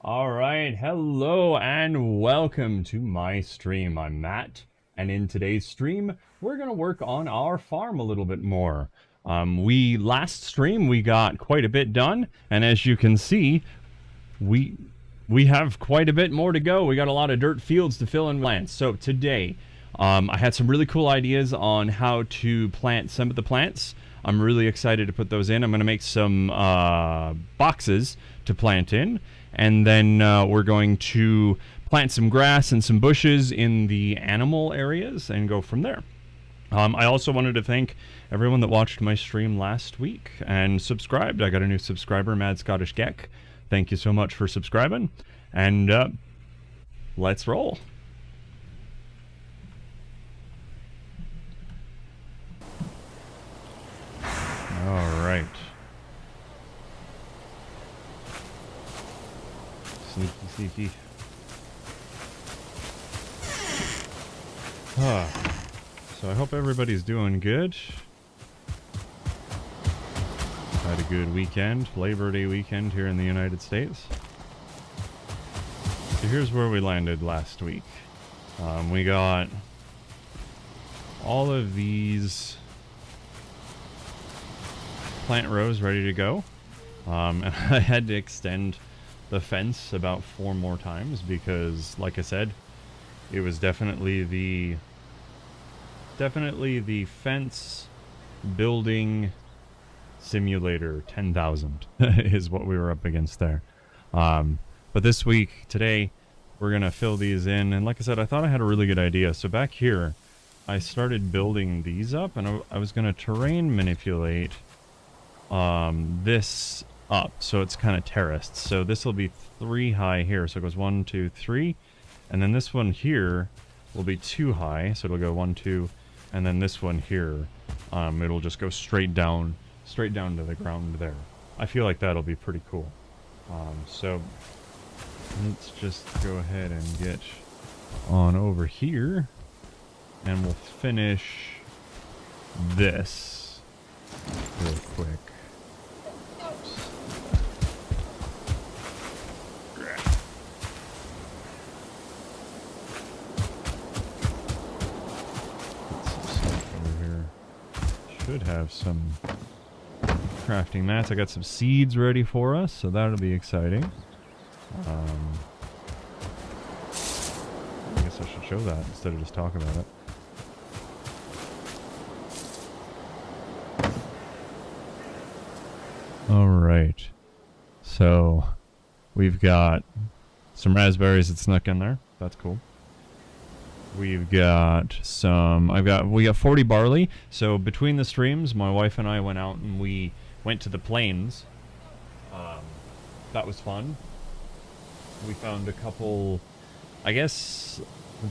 Alright, hello and welcome to my stream. I'm Matt, and in today's stream, we're going to work on our farm a little bit more. Last stream, we got quite a bit done, and as you can see, we have quite a bit more to go. We got a lot of dirt fields to fill in plants. So today, I had some really cool ideas on how to plant some of the plants. I'm really excited to put those in. I'm going to make some boxes to plant in. And then we're going to plant some grass and some bushes in the animal areas and go from there. I also wanted to thank everyone that watched my stream last week and subscribed. I got a new subscriber, Mad Scottish Geck. Thank you so much for subscribing. And let's roll. All right. Sneaky, sneaky. So I hope everybody's doing good. Had a good weekend, Labor Day weekend here in the United States. So here's where we landed last week. We got all of these plant rows ready to go. And I had to extend the fence about 4 more times because, like I said, it was definitely the fence building simulator 10,000 is what we were up against there. But this week, today, we're gonna fill these in, and like I said, I thought I had a really good idea. So back here, I started building these up, and I was gonna terrain manipulate this up so it's kind of terraced. So this will be 3 high here, so it goes 1 2 3, and then this one here will be 2 high, so it'll go 1 2, and then this one here it'll just go straight down to the ground there. I feel like that'll be pretty cool. So let's just go ahead and get on over here and we'll finish this real quick. Should have some crafting mats. I got some seeds ready for us, so that'll be exciting. I guess I should show that instead of just talk about it. Alright. So, we've got some raspberries that snuck in there. That's cool. We've got some, we got 40 barley. So between the streams, my wife and I went out and we went to the plains. That was fun. We found a couple, I guess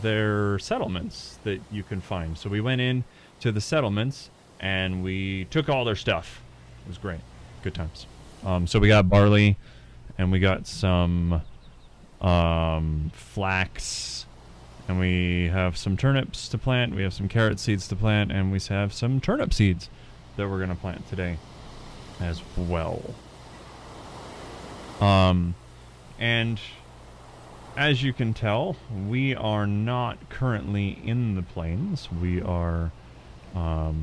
they're settlements that you can find. So we went in to the settlements and we took all their stuff. It was great. Good times. So we got barley and we got some flax. And we have some turnips to plant, we have some carrot seeds to plant, and we have some turnip seeds that we're going to plant today as well. And as you can tell, we are not currently in the plains. We are out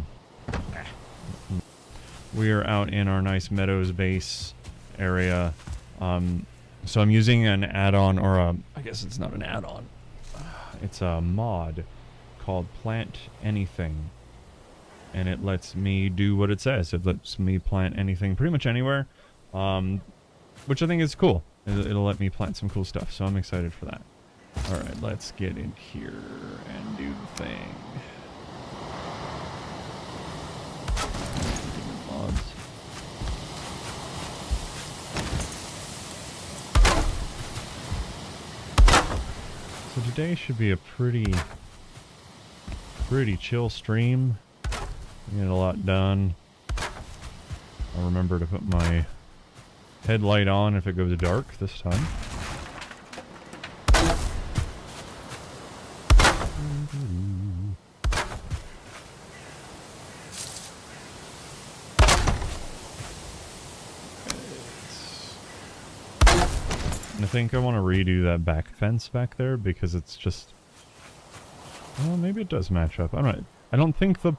in our nice meadows base area. So I'm using an add-on, or I guess it's not an add-on. It's a mod called Plant Anything, and it lets me do what it says. It lets me plant anything pretty much anywhere, which I think is cool. It'll let me plant some cool stuff, so I'm excited for that. Alright, let's get in here and do the thing. Mods. So today should be a pretty chill stream. Get a lot done. I'll remember to put my headlight on if it goes dark this time. I think I want to redo that back fence back there because it's just... Well, maybe it does match up. I don't think the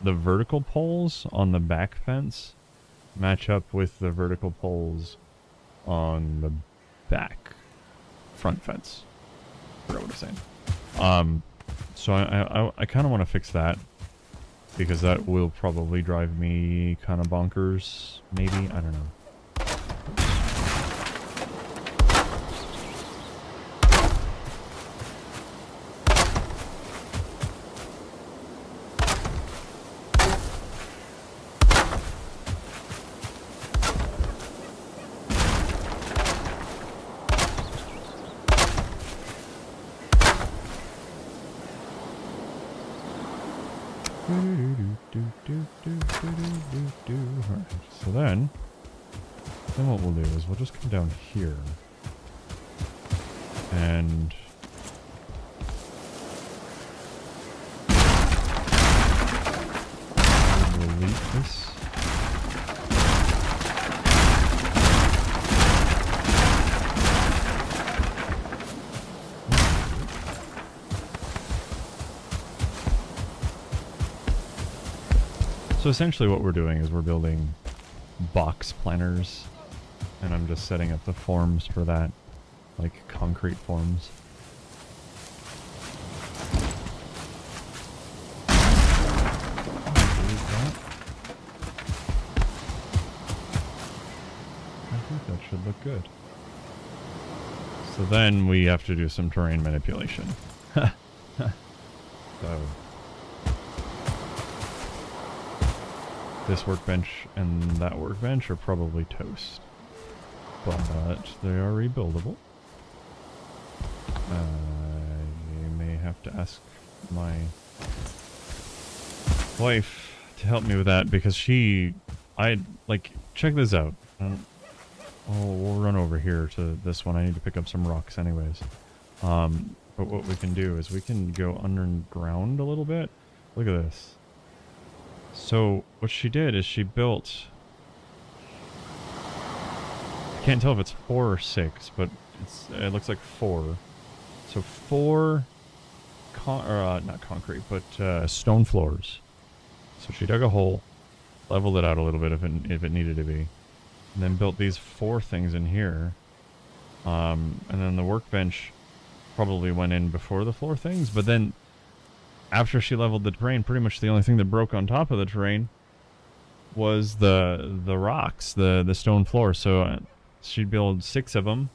vertical poles on the back fence match up with the vertical poles on the back front fence. I forgot what I was saying. So I kind of want to fix that because that will probably drive me kind of bonkers. Maybe, I don't know. So then what we'll do is we'll just come down here and delete this. So essentially what we're doing is we're building box planners, and I'm just setting up the forms for that, like concrete forms. I think that should look good. So then we have to do some terrain manipulation. So this workbench and that workbench are probably toast, but they are rebuildable. You may have to ask my wife to help me with that because check this out. We'll run over here to this one. I need to pick up some rocks anyways. But what we can do is we can go underground a little bit. Look at this. So what she did is she built, I can't tell if it's 4 or 6, but it looks like 4. So 4 not concrete, but stone floors. So she dug a hole, leveled it out a little bit if it needed to be, and then built these 4 things in here. And then the workbench probably went in before the 4 things, but then after she leveled the terrain, pretty much the only thing that broke on top of the terrain was the rocks, the stone floor. So she'd build 6 of them,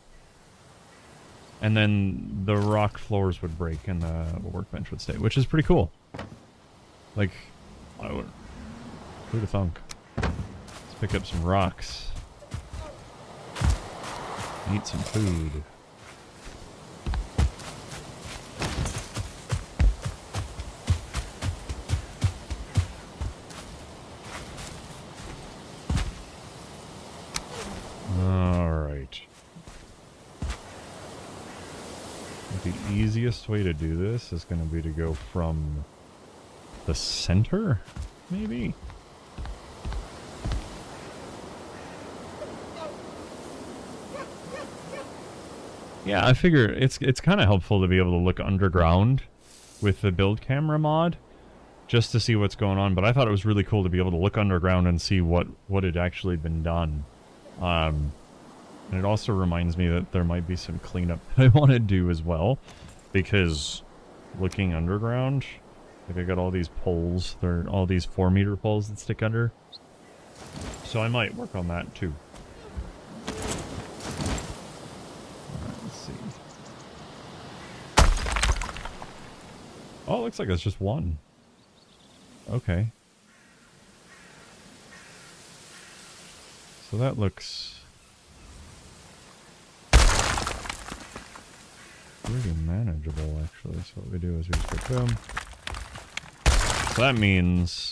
and then the rock floors would break and the workbench would stay, which is pretty cool. Like, who'd have thunk? Let's pick up some rocks. Eat some food. Alright. The easiest way to do this is going to be to go from the center, maybe? Yeah, I figure it's kind of helpful to be able to look underground with the build camera mod, just to see what's going on. But I thought it was really cool to be able to look underground and see what had actually been done. And it also reminds me that there might be some cleanup that I want to do as well, because looking underground, like I got all these poles, they're all these 4-meter poles that stick under, so I might work on that too. Let's see. Oh, it looks like it's just one. Okay. So that looks pretty manageable, actually. So what we do is we just go boom. So that means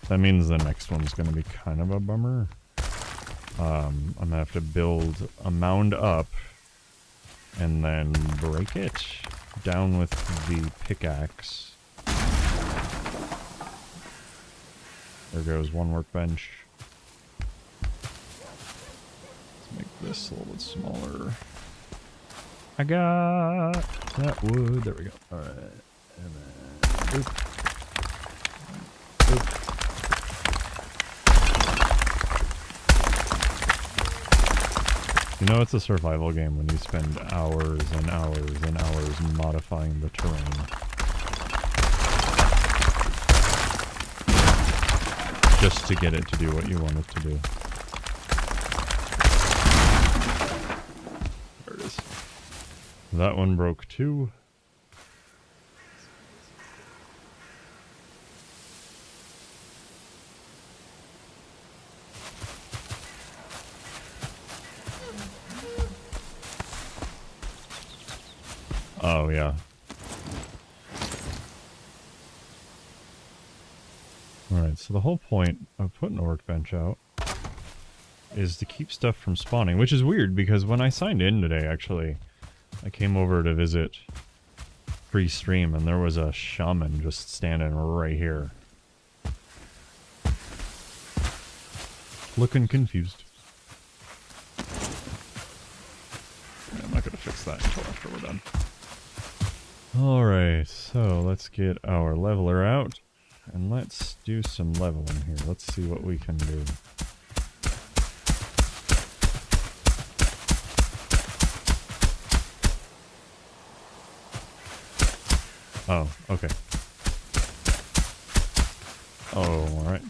the next one's going to be kind of a bummer. I'm going to have to build a mound up and then break it down with the pickaxe. There goes one workbench. Let's make this a little bit smaller. I got that wood. There we go. All right. And then, oop. Oop. You know it's a survival game when you spend hours and hours and hours modifying the terrain. Just to get it to do what you want it to do. There it is. That one broke too. Oh, yeah. Alright, so the whole point of putting a workbench out is to keep stuff from spawning, which is weird because when I signed in today, actually, I came over to visit free stream and there was a shaman just standing right here. Looking confused. I'm not going to fix that until after we're done. Alright, so let's get our leveler out. And let's do some leveling here. Let's see what we can do. Oh, okay. Oh, alright.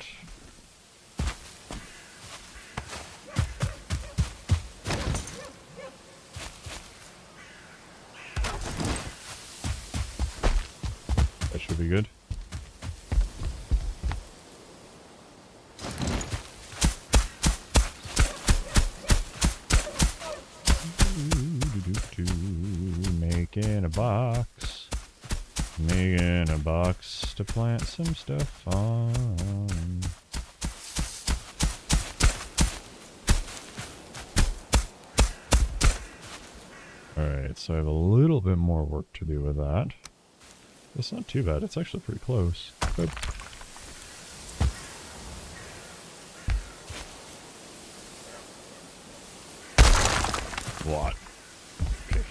That should be good. Making a box. Making a box to plant some stuff on. Alright, so I have a little bit more work to do with that. It's not too bad, it's actually pretty close. Good. What? Okay.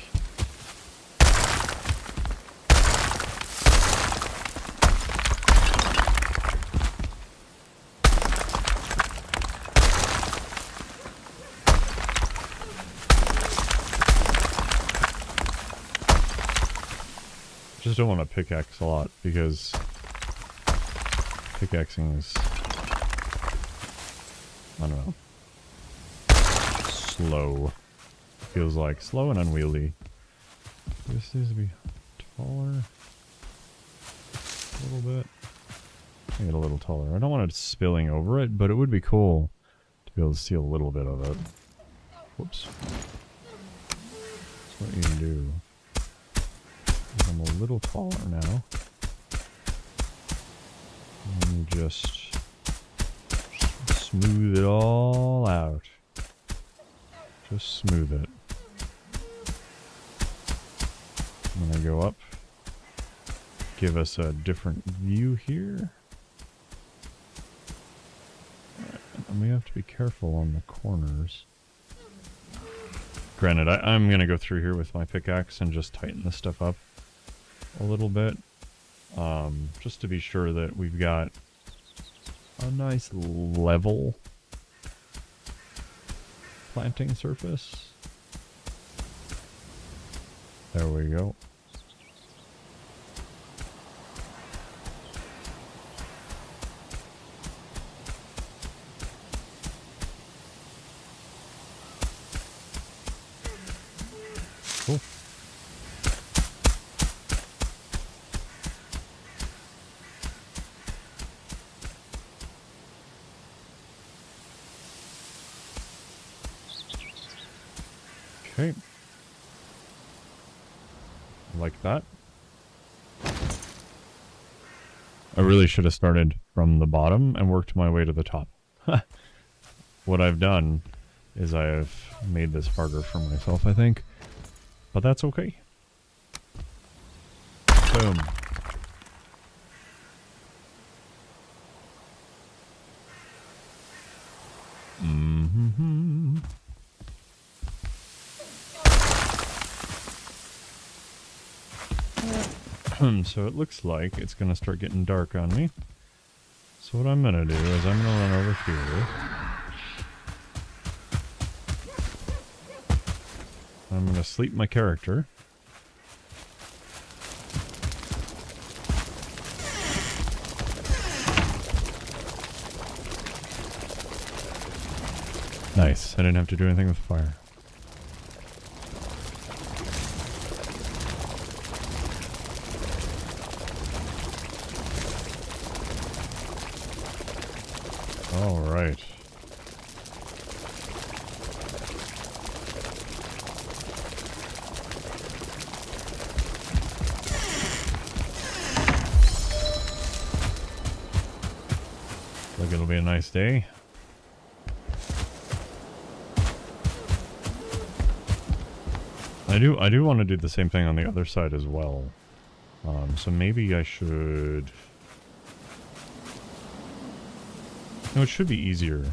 Just don't want to pickaxe a lot because pickaxing is, I don't know, slow. Feels like slow and unwieldy. This needs to be taller. A little bit. Make it a little taller. I don't want it spilling over it, but it would be cool to be able to see a little bit of it. Whoops. That's what you can do. I'm a little taller now. And just smooth it all out. Just smooth it. I'm gonna go up. Give us a different view here. Alright, and we have to be careful on the corners. Granted, I'm gonna go through here with my pickaxe and just tighten this stuff up a little bit. Just to be sure that we've got a nice level planting surface. There we go. Cool. Okay. Like that. I really should have started from the bottom and worked my way to the top. What I've done is I have made this harder for myself, I think. But that's okay. Boom. Mm-hmm. So it looks like it's going to start getting dark on me. So what I'm going to do is I'm going to run over here. I'm going to sleep my character. Nice. I didn't have to do anything with fire. All right. Like it'll be a nice day. I do want to do the same thing on the other side as well. So maybe I should... No, it should be easier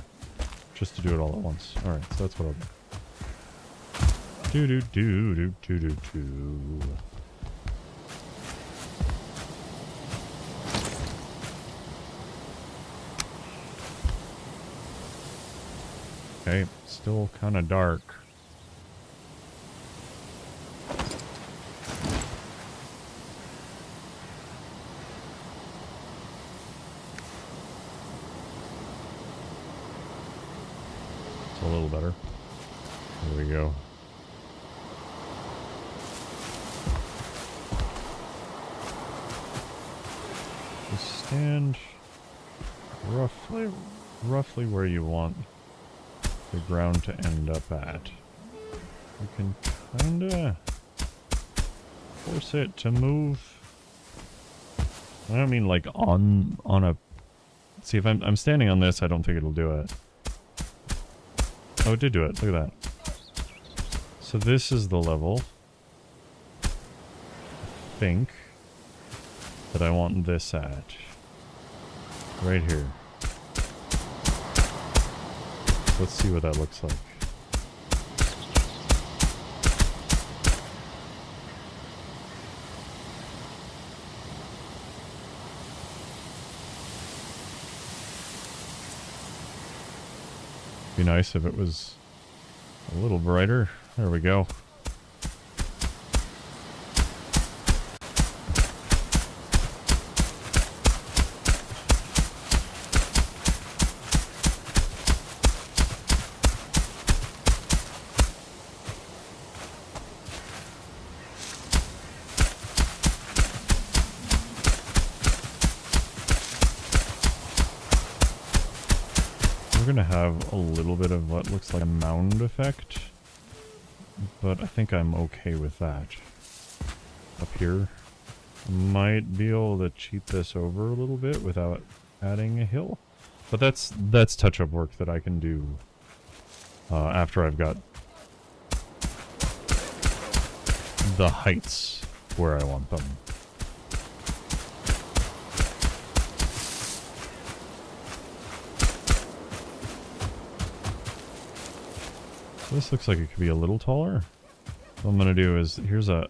just to do it all at once. Alright, so that's what I'll do. Do. Okay, still kind of dark. It's a little better. There we go. Just stand roughly where you want the ground to end up at. You can kinda force it to move. I don't mean like on a... See, if I'm standing on this, I don't think it'll do it. Oh, it did do it. Look at that. So this is the level, I think, that I want this at. Right here. Let's see what that looks like. Be nice if it was a little brighter. There we go. We're gonna have a little bit of what looks like a mound effect, but I think I'm okay with that. Up here, might be able to cheat this over a little bit without adding a hill, but that's touch-up work that I can do after I've got the heights where I want them. This looks like it could be a little taller. What I'm gonna do is, here's a...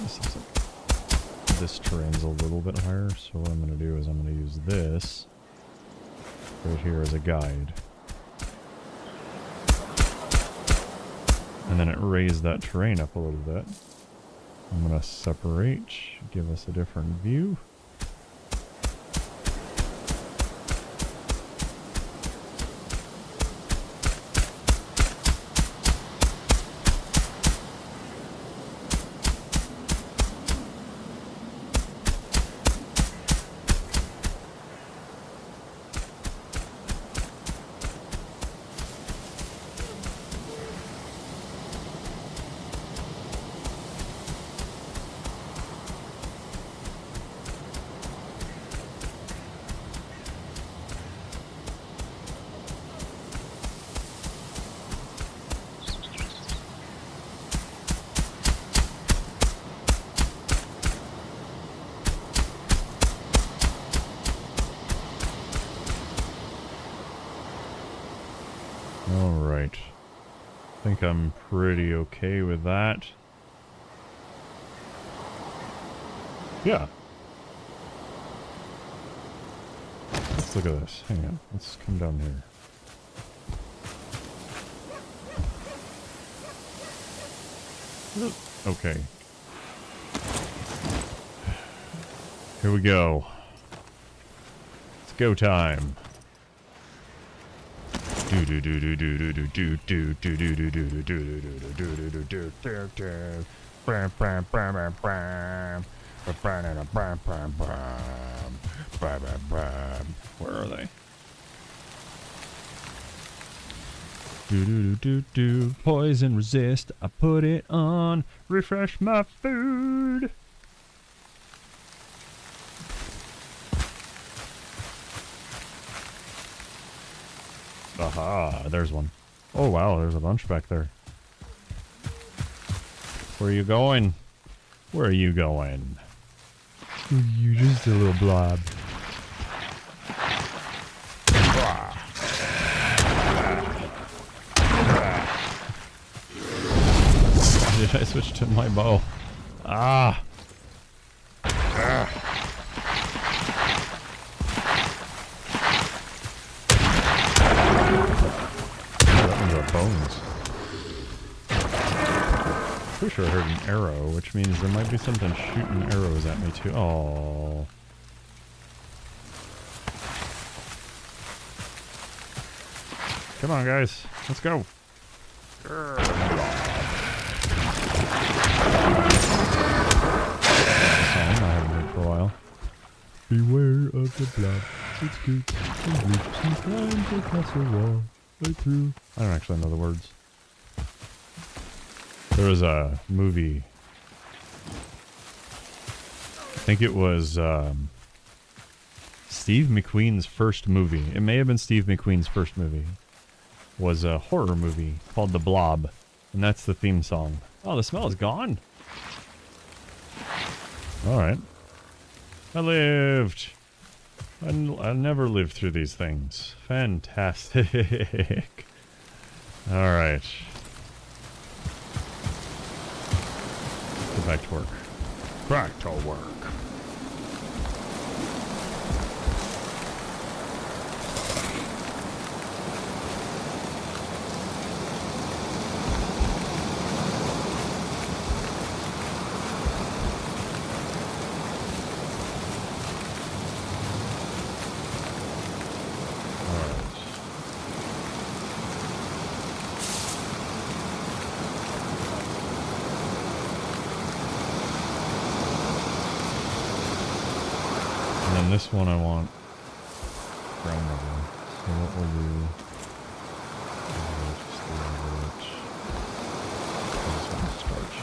This looks like this terrain's a little bit higher, so what I'm gonna do is I'm gonna use this right here as a guide. And then it raised that terrain up a little bit. I'm gonna separate, give us a different view. Alright. I think I'm pretty okay with that. Yeah. Let's look at this. Hang on. Let's come down here. Okay. Here we go. It's go time. Do do do do do do do do do do do do do do do do do do do. Where are they? Do do do do. Poison resist. I put it on. Refresh my food. Aha, there's one. Oh wow, there's a bunch back there. Where are you going? Where are you going? You're just a little blob. Did I switch to my bow? Ah! That one's our bones. Pretty sure I heard an arrow, which means there might be something shooting arrows at me too. Oh. Come on, guys. Let's go. I haven't heard for a while. Beware of the blob. It's good and blue. Sometimes a castle wall right through. I don't actually know the words. There was a movie. I think it was Steve McQueen's first movie. It may have been Steve McQueen's first movie. Was a horror movie called The Blob. And that's the theme song. Oh, the smell is gone. Alright. I lived. I never lived through these things. Fantastic. Alright. Go back to work. Back to work. This one I want ground level. So what we'll do is just leave this one starch.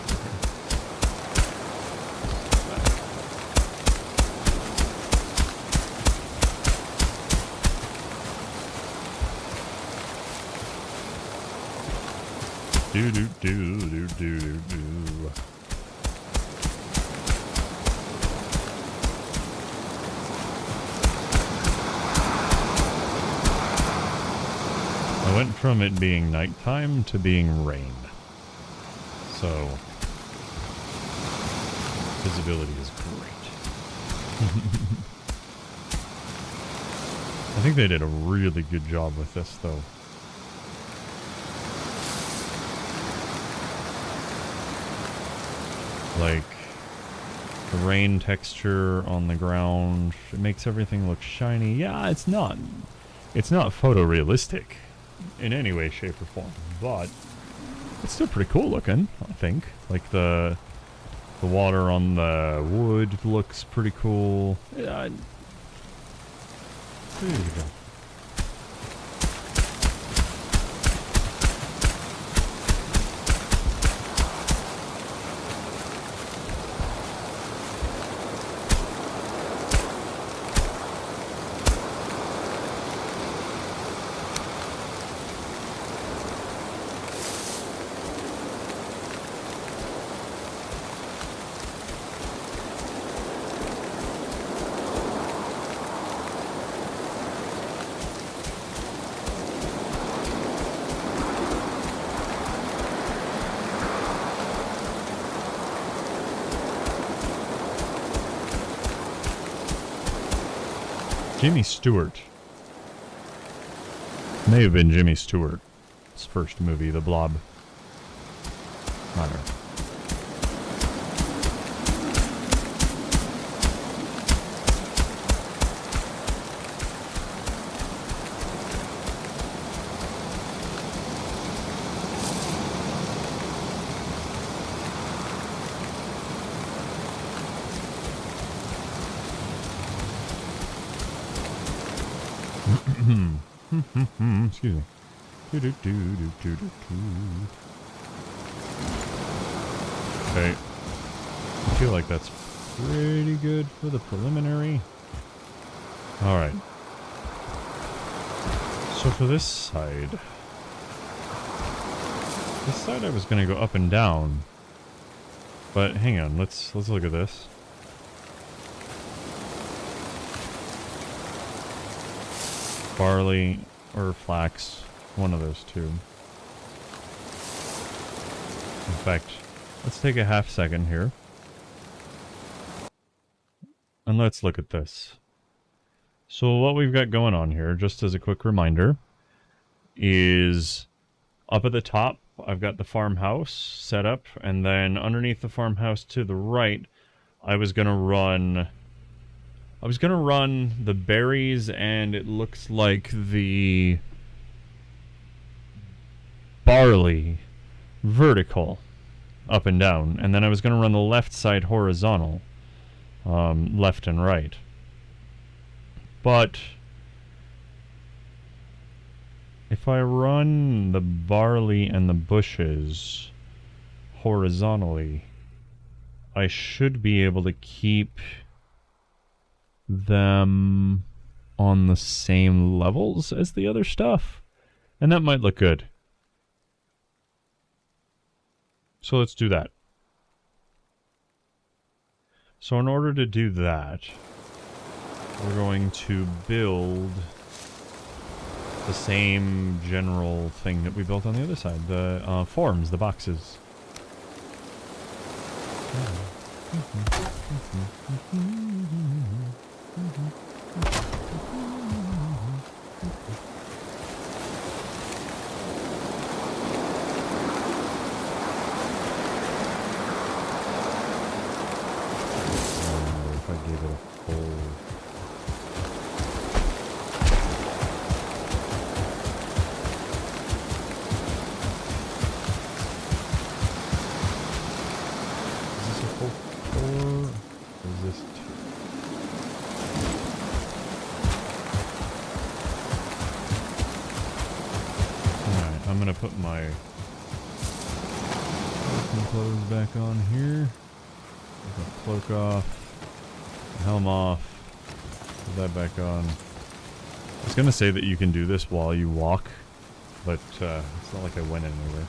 Do do do do do do. I went from it being nighttime to being rain. So, visibility is great. I think they did a really good job with this, though. Like, the rain texture on the ground, it makes everything look shiny. Yeah, it's not photorealistic in any way, shape, or form, but it's still pretty cool looking, I think. Like the water on the wood looks pretty cool. Yeah, there you go. Jimmy Stewart. May have been Jimmy Stewart's first movie, The Blob. I don't know. Excuse me. Okay. I feel like that's pretty good for the preliminary. Alright. So for this side I was gonna go up and down. But hang on, let's look at this. Barley or flax, one of those two. In fact, let's take a half second here. And let's look at this. So what we've got going on here, just as a quick reminder, is up at the top, I've got the farmhouse set up, and then underneath the farmhouse to the right, I was gonna run the berries, and it looks like the barley vertical up and down, and then I was going to run the left side horizontal, left and right. But if I run the barley and the bushes horizontally, I should be able to keep them on the same levels as the other stuff, and that might look good. So let's do that. So in order to do that, we're going to build the same general thing that we built on the other side, the forms, the boxes. If I gave it a full... Is this a full 4? Or is this 2? Alright, I'm gonna put my clothes back on here. Put the cloak off. Helm off. Put that back on. I was gonna say that you can do this while you walk, but it's not like I went anywhere.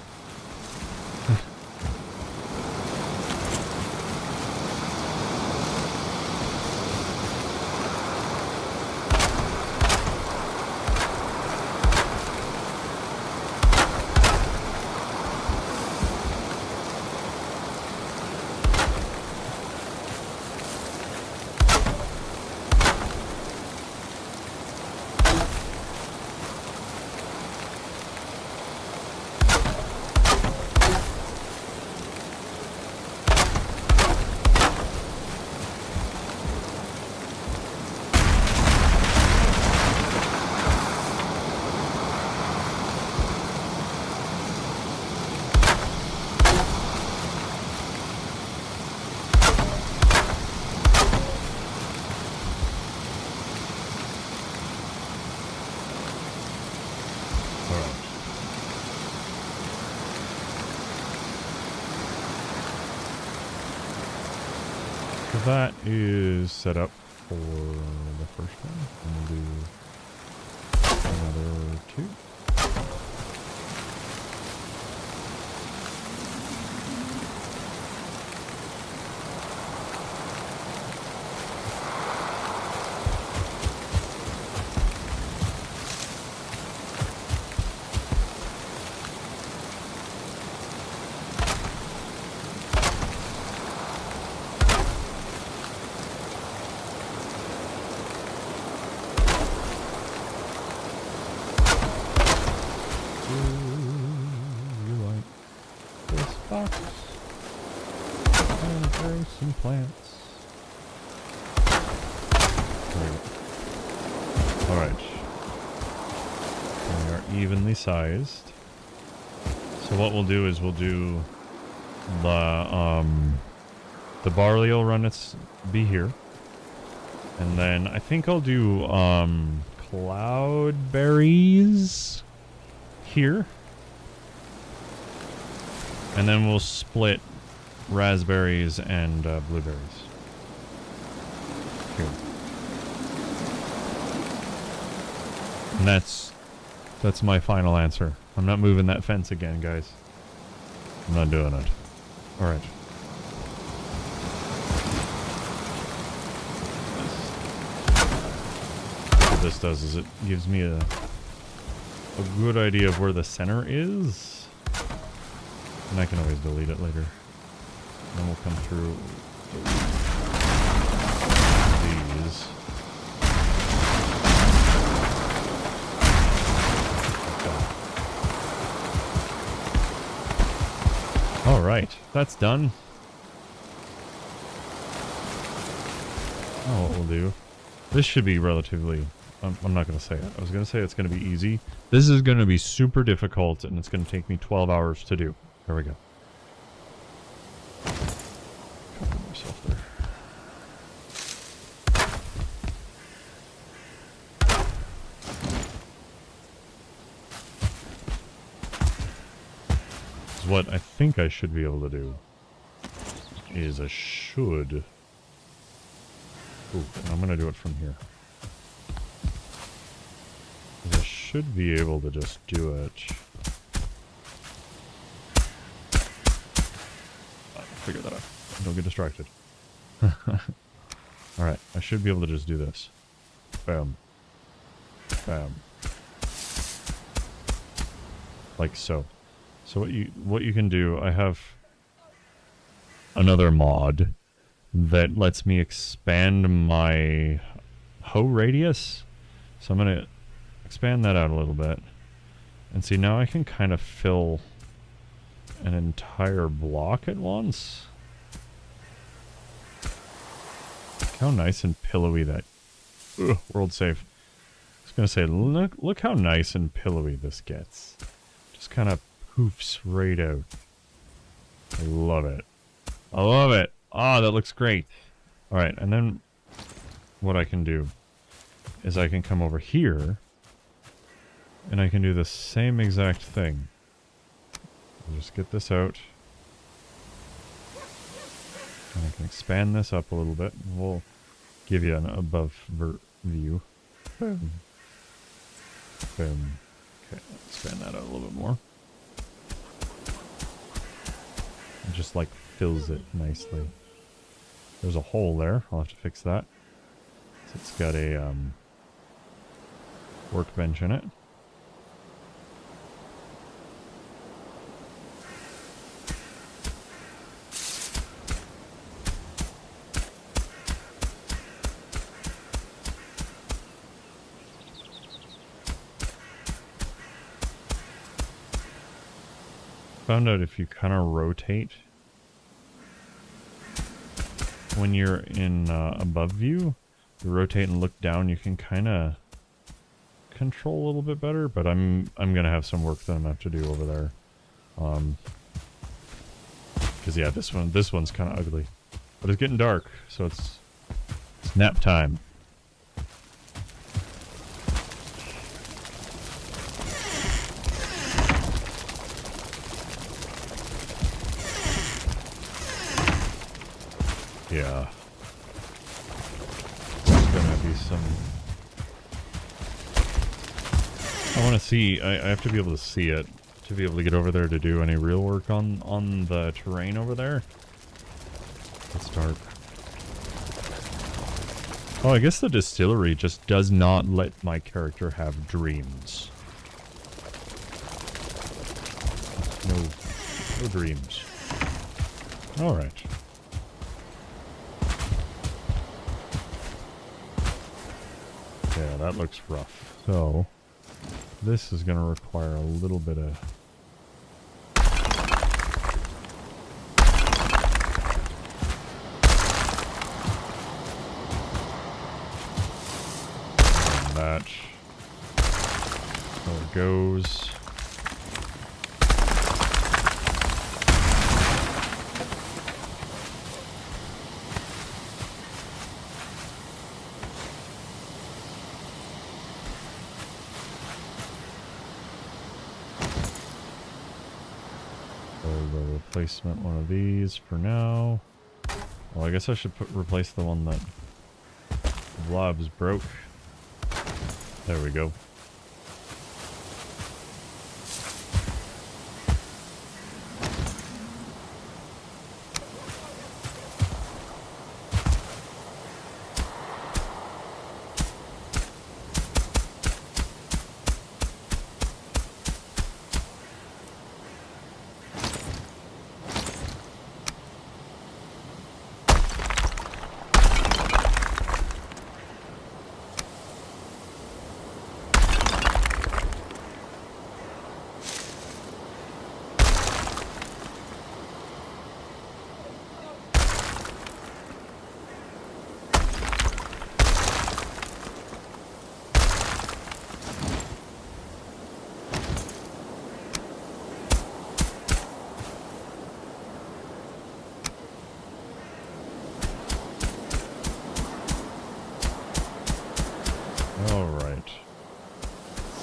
That is set up for the first one. And we'll do another 2. some plants. Alright. They are evenly sized. So what we'll do is we'll do the barley will run its be here. And then I think I'll do cloudberries here. And then we'll split raspberries and blueberries here. And that's my final answer. I'm not moving that fence again, guys. I'm not doing it. Alright. What this does is it gives me a good idea of where the center is. And I can always delete it later. Then we'll come through these. Alright, that's done. Oh, what we'll do. This should be relatively... I'm not going to say it. I was going to say it's going to be easy. This is going to be super difficult, and it's going to take me 12 hours to do. There we go. Cover myself there. What I think I should be able to do is I should... Ooh, and I'm going to do it from here. I should be able to just do it... figure that out. Don't get distracted. Alright, I should be able to just do this. Bam. Bam. Like so. So what you can do, I have another mod that lets me expand my hoe radius. So I'm going to expand that out a little bit. And see, now I can kind of fill an entire block at once. Look how nice and pillowy that... Ugh, world save. I was going to say, look how nice and pillowy this gets. Just kind of poofs right out. I love it. I love it. Ah, that looks great. Alright, and then what I can do is I can come over here and I can do the same exact thing. I'll just get this out. And I can expand this up a little bit. We'll give you an above view. Boom. Boom. Okay, expand that out a little bit more. It just like fills it nicely. There's a hole there. I'll have to fix that. So it's got a workbench in it. Found out if you kind of rotate when you're in above view, you rotate and look down, you can kind of control a little bit better. But I'm gonna have some work that I'm gonna have to do over there, because yeah, this one's kind of ugly, but it's getting dark, so it's nap time. Yeah. There's gonna be some... I want to see... I have to be able to see it to be able to get over there to do any real work on the terrain over there. It's dark. Oh, I guess the distillery just does not let my character have dreams. No dreams. Alright. Yeah, that looks rough. So, this is going to require a little bit of... that. There it goes. Replacement one of these for now. Well, I guess I should replace the one that Blobs broke. There we go.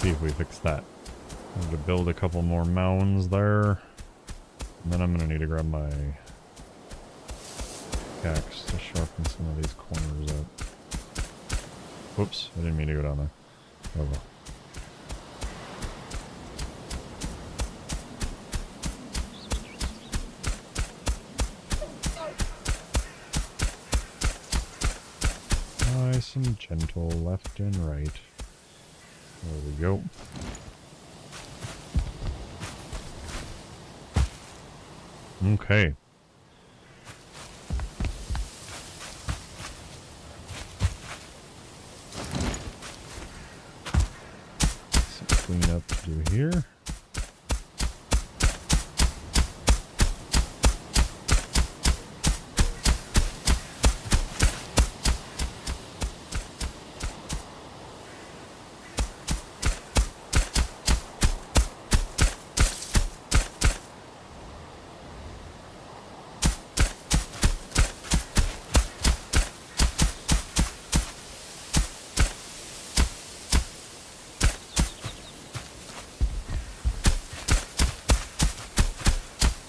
See if we fix that. I need to build a couple more mounds there. And then I'm going to need to grab my axe to sharpen some of these corners up. Whoops, I didn't mean to go down there. Oh well. Nice and gentle, left and right. There we go. Okay. Some cleanup to do here.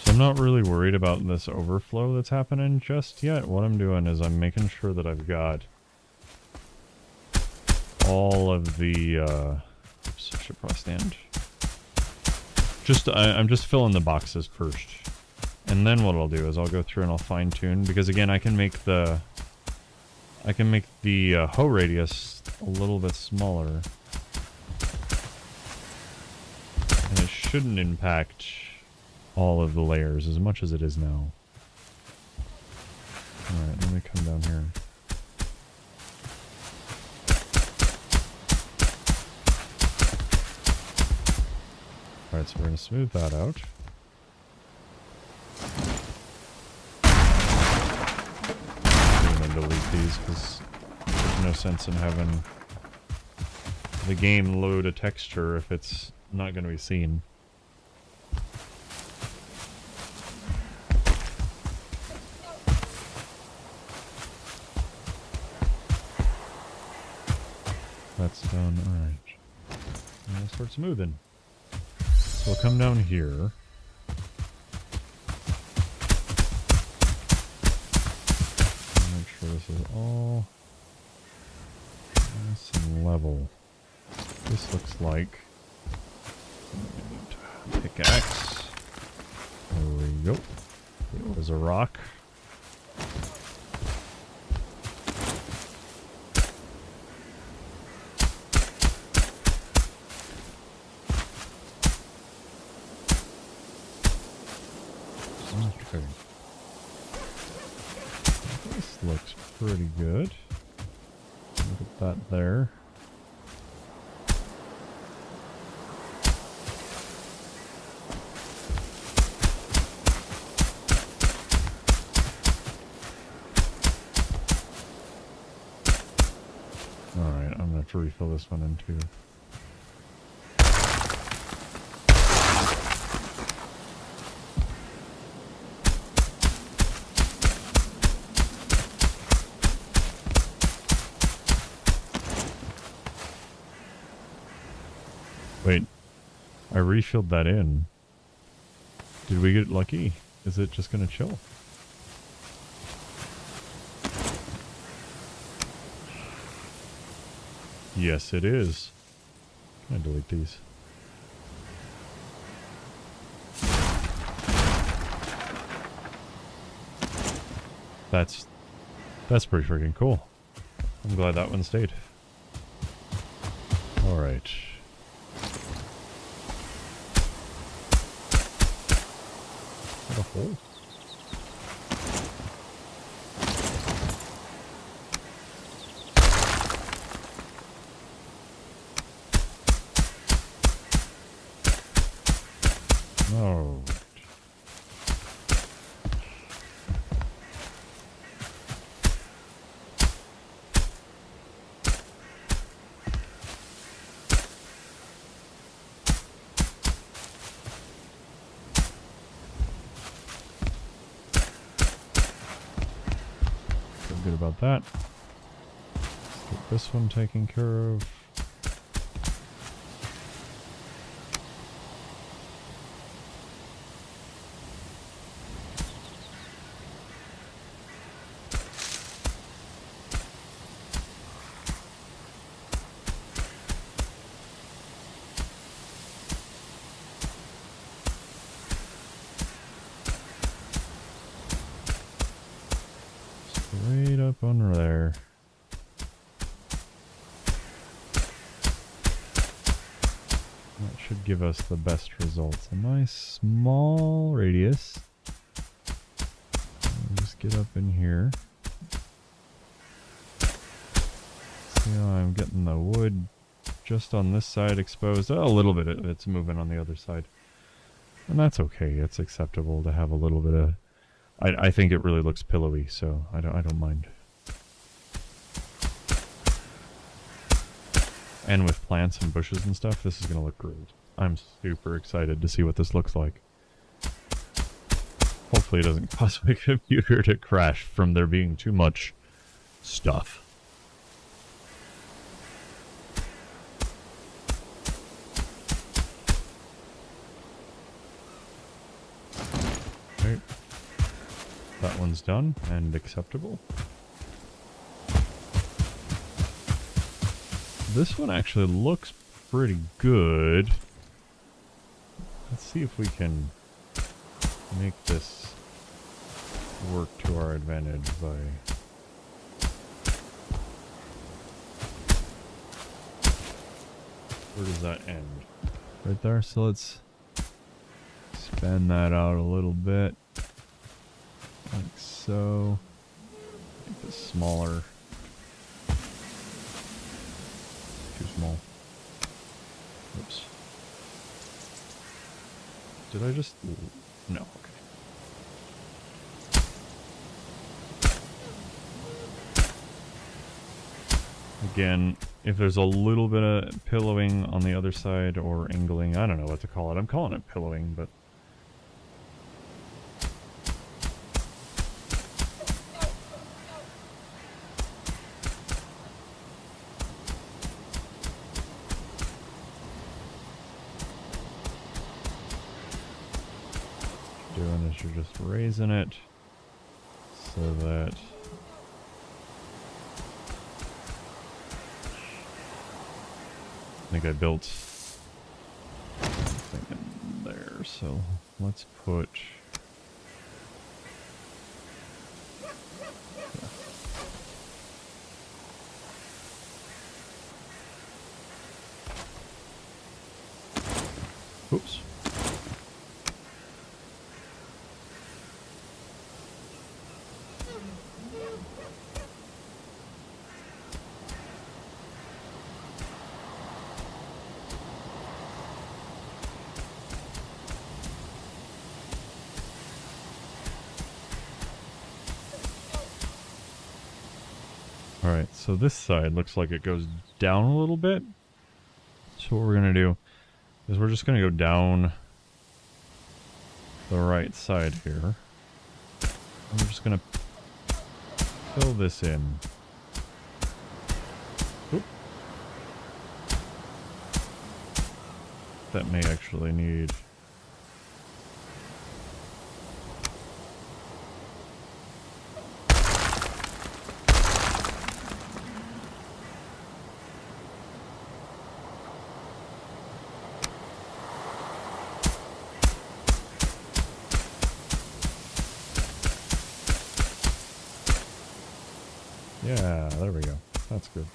I'm not really worried about this overflow that's happening just yet. What I'm doing is I'm making sure that I've got all of the, oops, I should probably stand. I'm just filling the boxes first. And then what I'll do is I'll go through and I'll fine tune, because again, I can make the hoe radius a little bit smaller. And it shouldn't impact all of the layers as much as it is now. Alright, let me come down here. Alright, so we're going to smooth that out. I'm going to delete these because there's no sense in having the game load a texture if it's not going to be seen. That's done. Alright. And we'll start smoothing. So we'll come down here. Make sure this is all nice and level. This looks like pickaxe. There we go. There's a rock. Okay. This looks pretty good. Look at that there. Alright, I'm gonna have to refill this one in too. Wait, I refilled that in. Did we get lucky? Is it just gonna chill? Yes, it is. Can I delete these? That's pretty freaking cool. I'm glad that one stayed. Alright. Is that a hole? Oh. Feel good about that. Let's get this one taken care of. Straight up under there. That should give us the best results. A nice small radius. Just get up in here. See how I'm getting the wood just on this side exposed. A little bit of it's moving on the other side. And that's okay. It's acceptable to have a little bit of... I think it really looks pillowy, so I don't mind. And with plants and bushes and stuff, this is going to look great. I'm super excited to see what this looks like. Hopefully it doesn't cause my computer to crash from there being too much stuff. Okay. That one's done and acceptable. This one actually looks pretty good. Let's see if we can make this work to our advantage by... Where does that end? Right there, so let's expand that out a little bit. Like so. Make this smaller. Too small. Oops. Did I just... No, okay. Again, if there's a little bit of pillowing on the other side or angling, I don't know what to call it. I'm calling it pillowing, but... What you're doing is you're just raising it so that... I think I built something in there, so let's put... Oops. Alright, so this side looks like it goes down a little bit. So what we're going to do is we're just going to go down the right side here. I'm just going to fill this in. Oop. That may actually need... Yeah, there we go. That's good.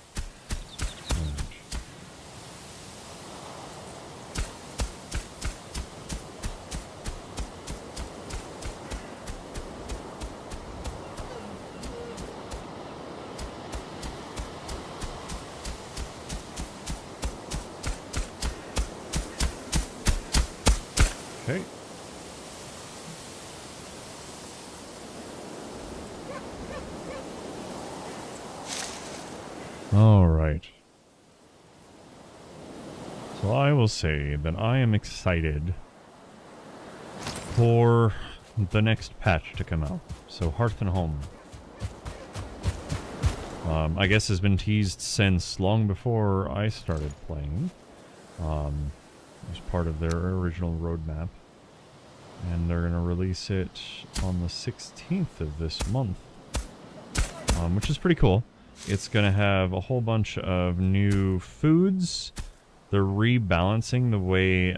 Okay. All right. So I will say that I am excited for the next patch to come out. So Hearth and Home. I guess has been teased since long before I started playing. As part of their original roadmap. And they're going to release it on the 16th of this month. Which is pretty cool. It's going to have a whole bunch of new foods. They're rebalancing the way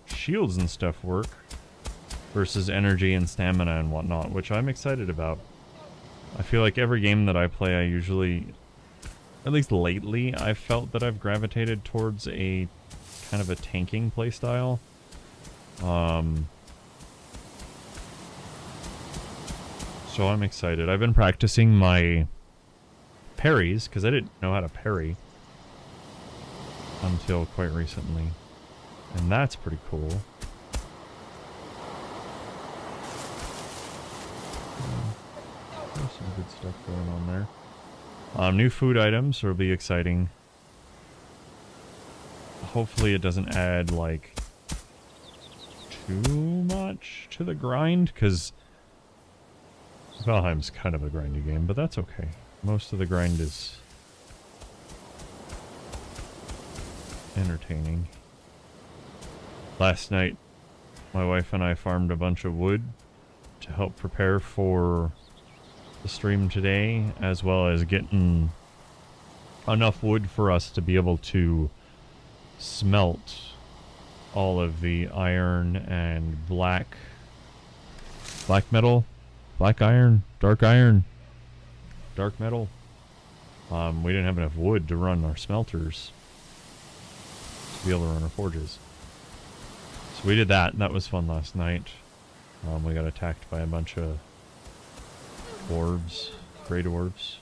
shields and stuff work versus energy and stamina and whatnot, which I'm excited about. I feel like every game that I play, I usually, at least lately, I've felt that I've gravitated towards a kind of a tanking playstyle. So I'm excited. I've been practicing my parries, because I didn't know how to parry until quite recently. And that's pretty cool. There's some good stuff going on there. New food items will be exciting. Hopefully it doesn't add, like, too much to the grind, because Valheim's kind of a grindy game, but that's okay. Most of the grind is entertaining. Last night, my wife and I farmed a bunch of wood to help prepare for the stream today, as well as getting enough wood for us to be able to smelt all of the iron and black metal, black iron, dark metal. We didn't have enough wood to run our smelters to be able to run our forges. So we did that, and that was fun last night. We got attacked by a bunch of dwarves, grey dwarves.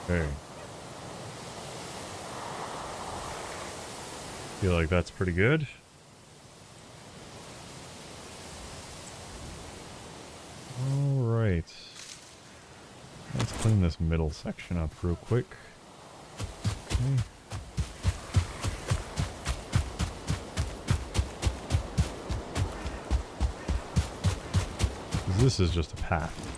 Okay. Feel like that's pretty good. Alright. Let's clean this middle section up real quick. Okay. This is just a path.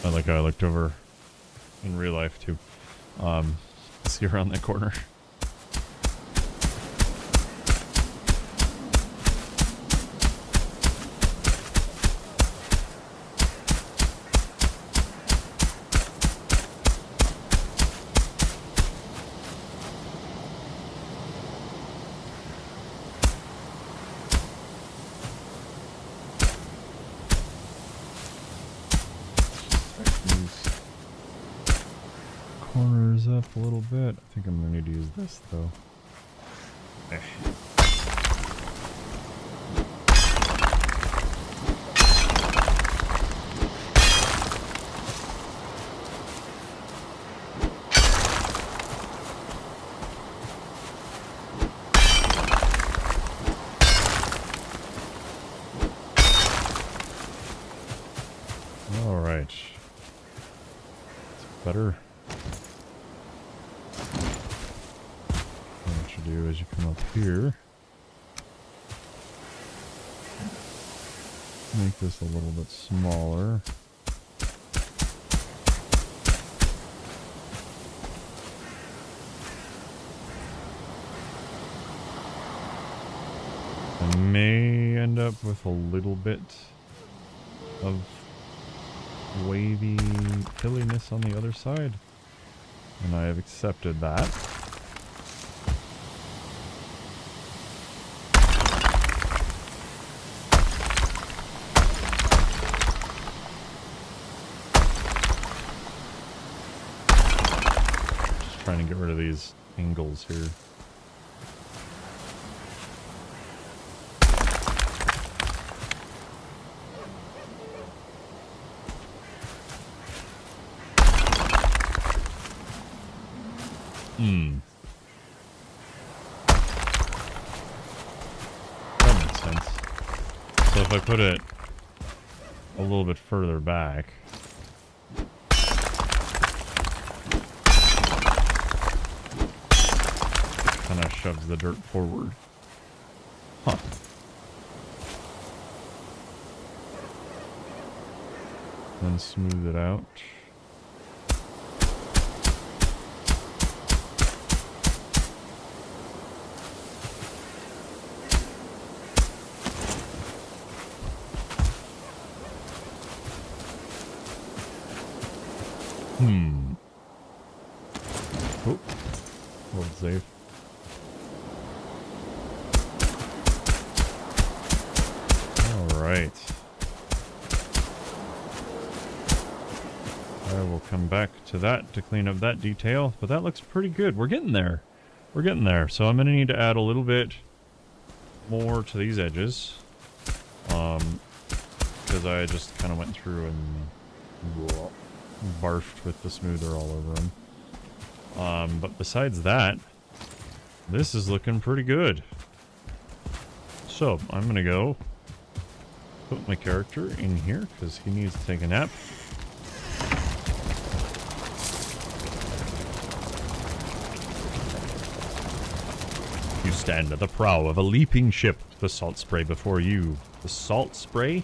I like how I looked over in real life too. See around that corner. corners up a little bit. I think I'm gonna need to use this though. Eh. All right. It's better. What you do is you come up here. Make this a little bit smaller. I may end up with a little bit of wavy pilliness on the other side, and I have accepted that. Just trying to get rid of these angles here. That makes sense. So if I put it a little bit further back, kind of shoves the dirt forward. Huh. Then smooth it out. Oh, hold safe. All right. I will come back to that to clean up that detail, but that looks pretty good. We're getting there. We're getting there. So I'm going to need to add a little bit more to these edges. Because I just kind of went through and barfed with the smoother all over them. But besides that, this is looking pretty good. So I'm gonna go put my character in here because he needs to take a nap. You stand at the prow of a leaping ship, the salt spray before you. The salt spray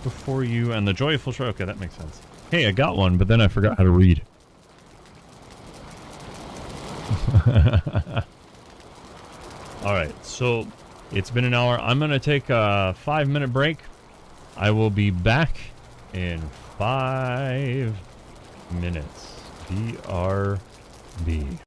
before you and the joyful shore. Okay, that makes sense. Hey, I got one, but then I forgot how to read. Alright, so it's been an hour. I'm going to take a 5-minute break. I will be back in 5 minutes. BRB.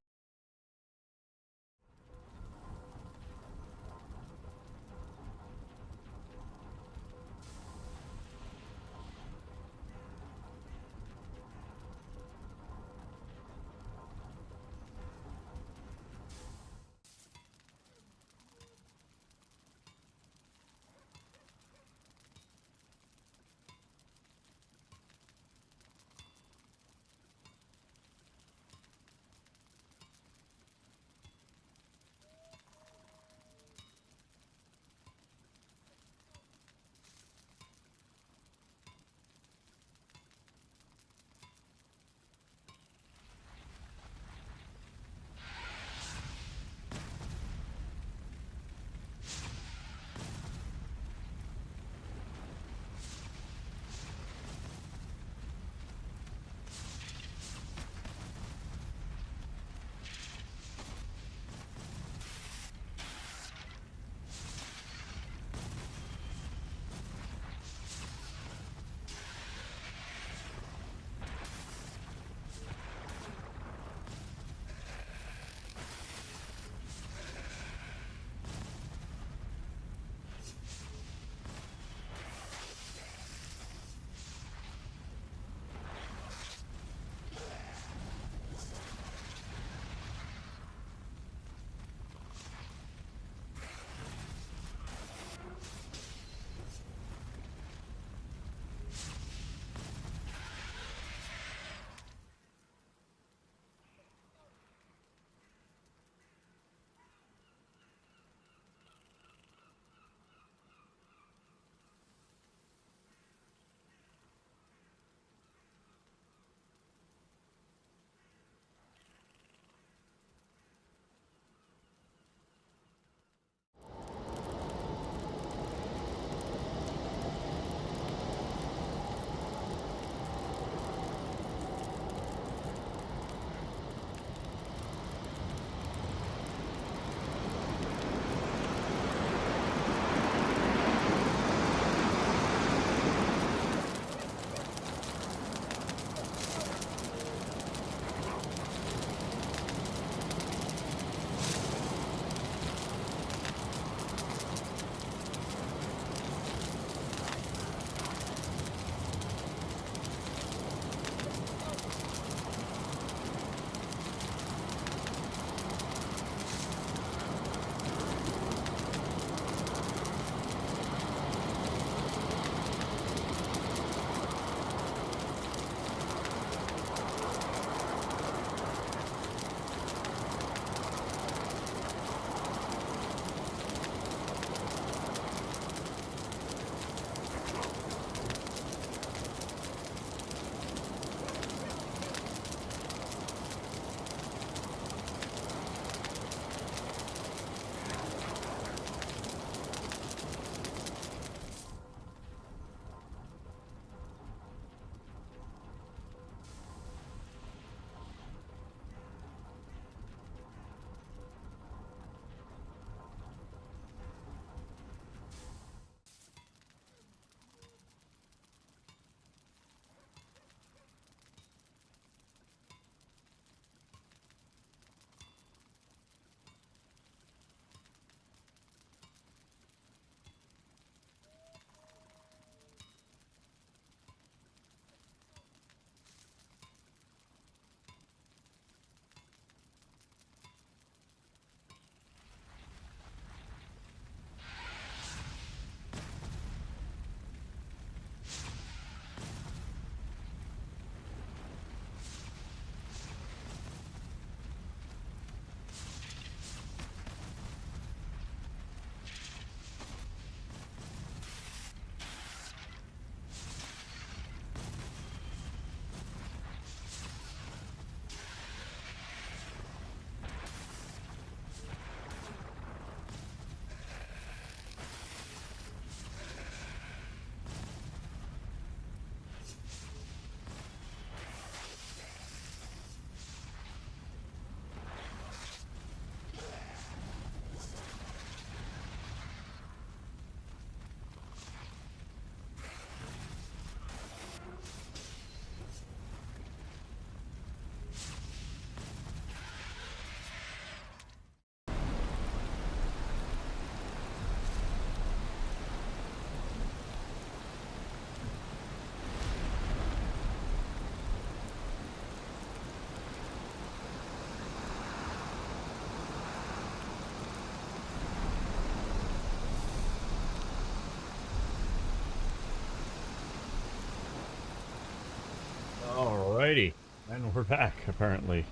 we're back, apparently.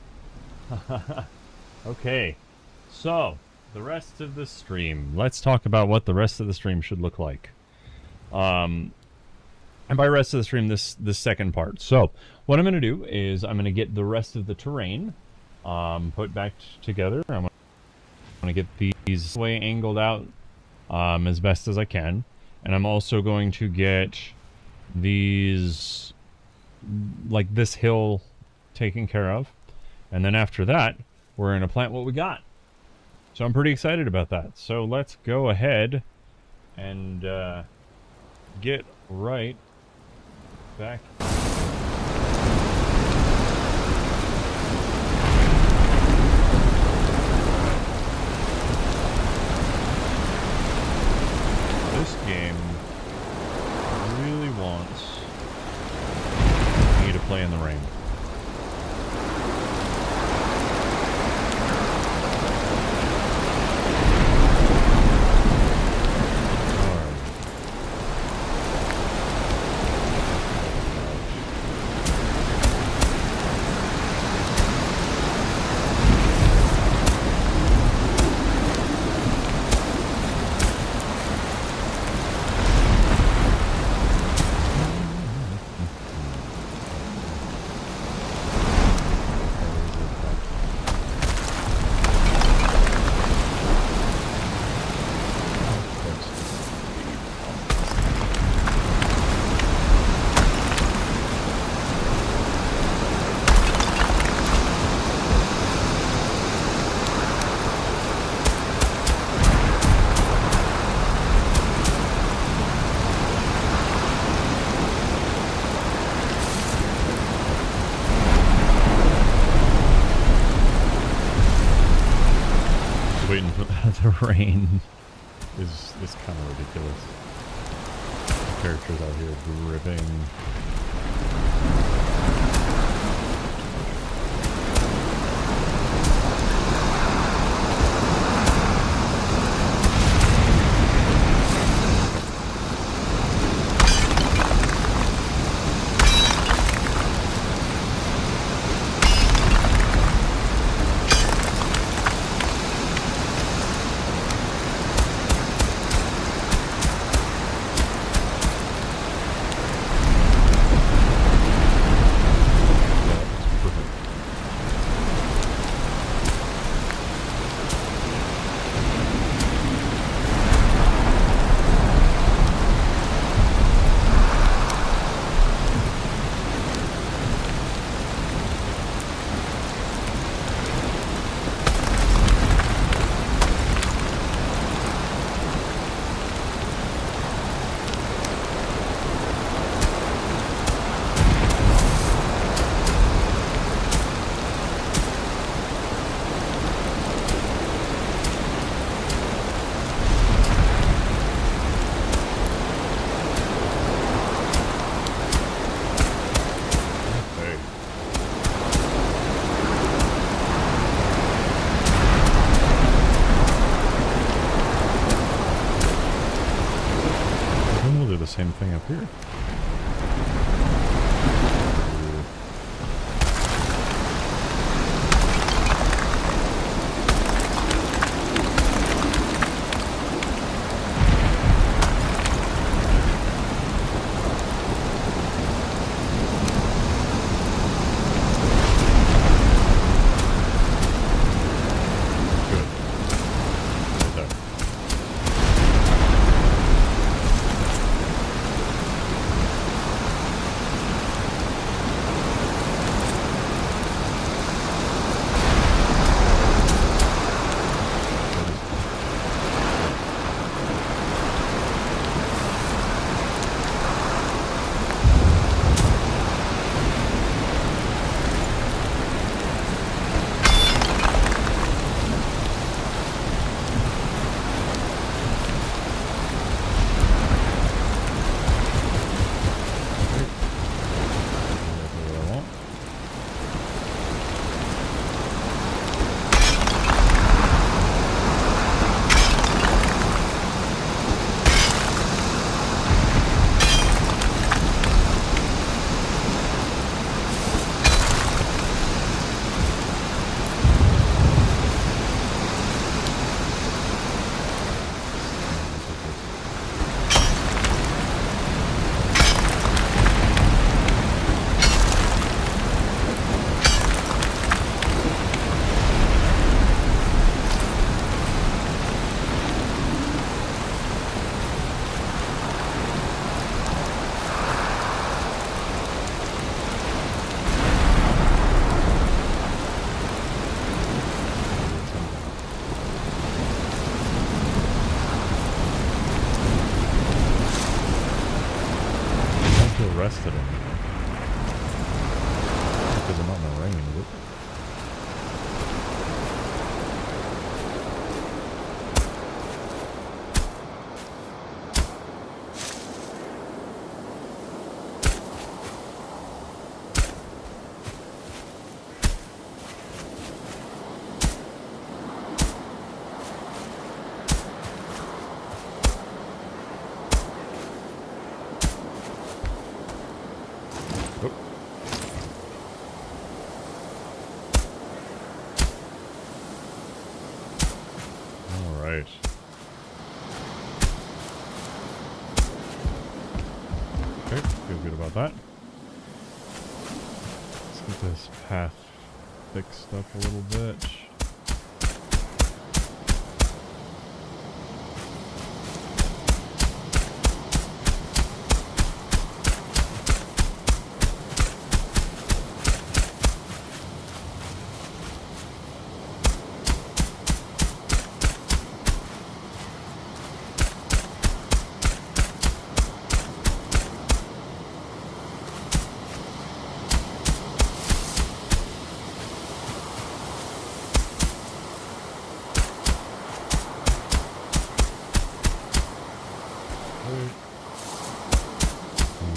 Okay, so the rest of the stream. Let's talk about what the rest of the stream should look like. And by rest of the stream, this second part. So what I'm going to do is I'm going to get the rest of the terrain put back together. I'm going to get these way angled out as best as I can. And I'm also going to get these, like this hill, taken care of. And then after that, we're going to plant what we got. So I'm pretty excited about that. So let's go ahead and get right back. This game really wants me to play in the rain. The rain is kind of ridiculous. Characters out here dripping. Same thing up here. Alright. Okay, feel good about that. Let's get this path fixed up a little bit.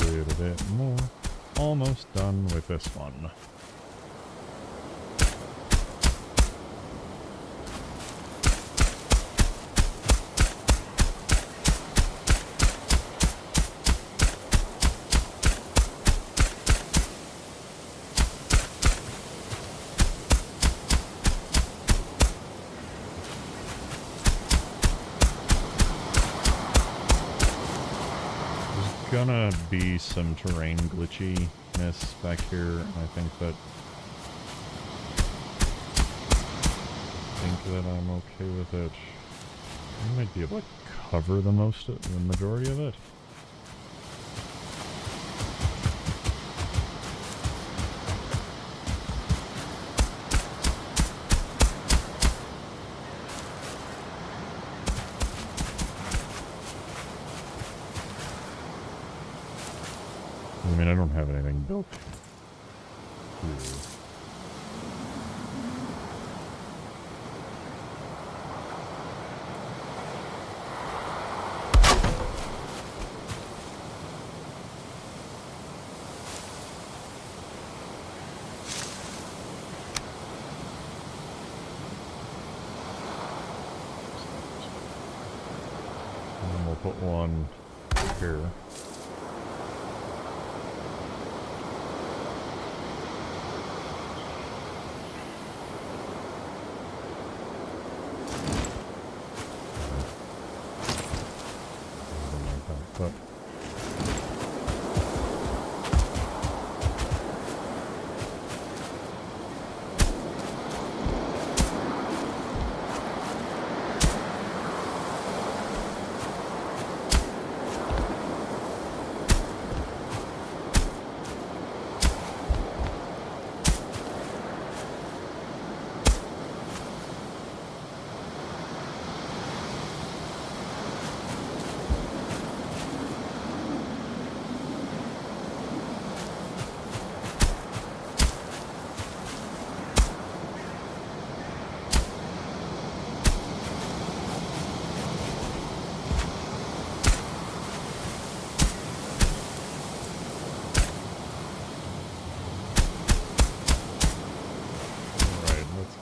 A little bit more. Almost done with this one. Gonna be some terrain glitchiness back here. I think that I'm okay with it. I might be able to cover the majority of it. I mean, I don't have anything built here. And then we'll put one here. But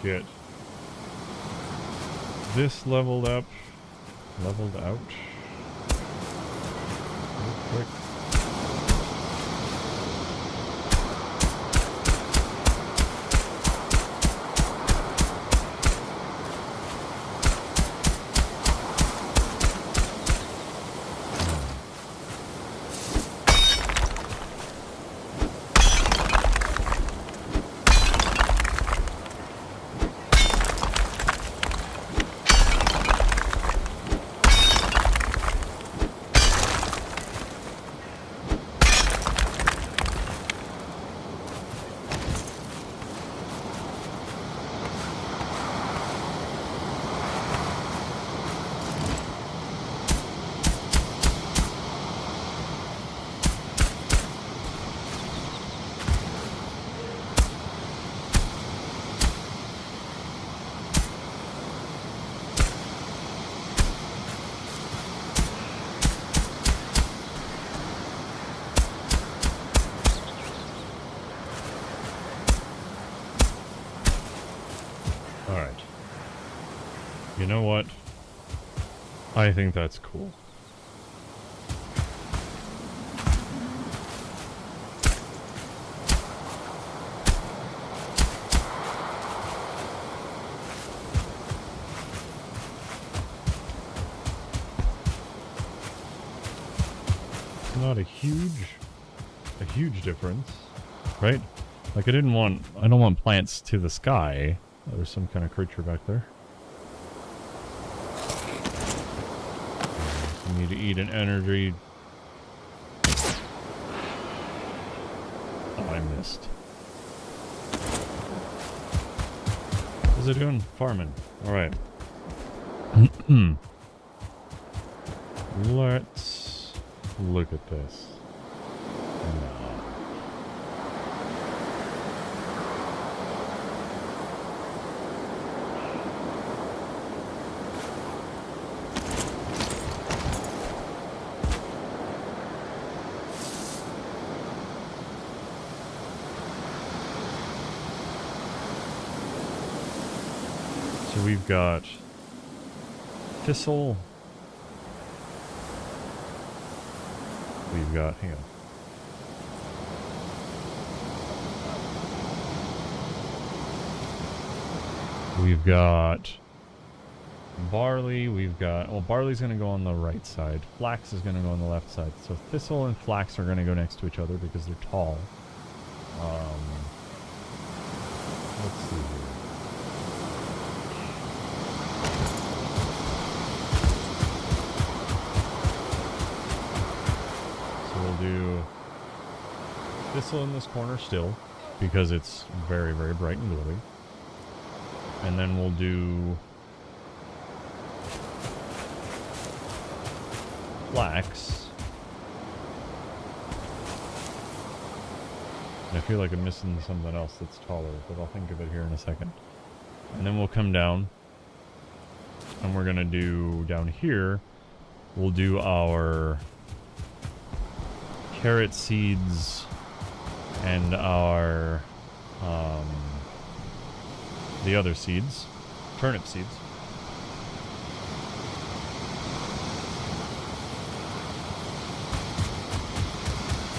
get this leveled out real quick. Alright. You know what? I think that's cool. not a huge difference, right? Like I don't want plants to the sky. Oh, there's some kind of creature back there. You need to eat an energy. Oh, I missed. What's it doing? Farming. Alright. Let's look at this. No. So we've got thistle. We've got, hang on. We've got barley, we've got, well, barley's going to go on the right side. Flax is going to go on the left side. So thistle and flax are going to go next to each other because they're tall. Let's see here. Do thistle in this corner still because it's very, very bright and glowy. And then we'll do flax. And I feel like I'm missing something else that's taller, but I'll think of it here in a second. And then we'll come down and we're gonna do down here, we'll do our carrot seeds and our the other seeds, turnip seeds.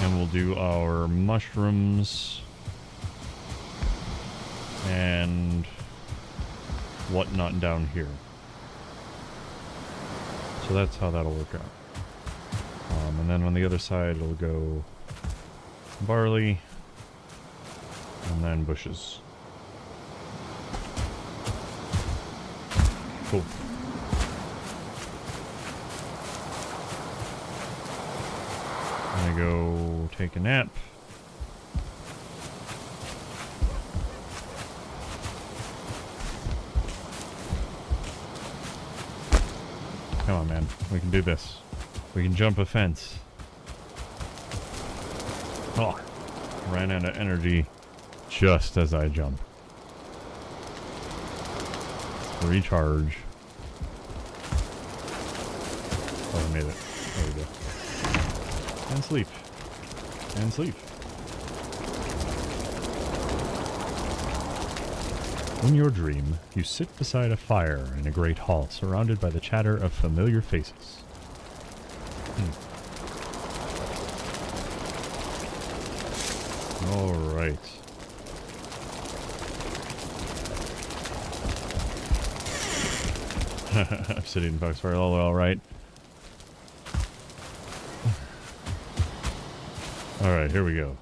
And we'll do our mushrooms and whatnot down here. So that's how that'll work out. And then on the other side, it'll go barley, and then bushes. Cool. I'm gonna go take a nap. Come on, man. We can do this. We can jump a fence. Oh, ran out of energy just as I jump. Recharge. Oh, I made it. There we go. And sleep. And sleep. In your dream, you sit beside a fire in a great hall, surrounded by the chatter of familiar faces. All right. Obsidian Foxfire, all right. All right, here we go.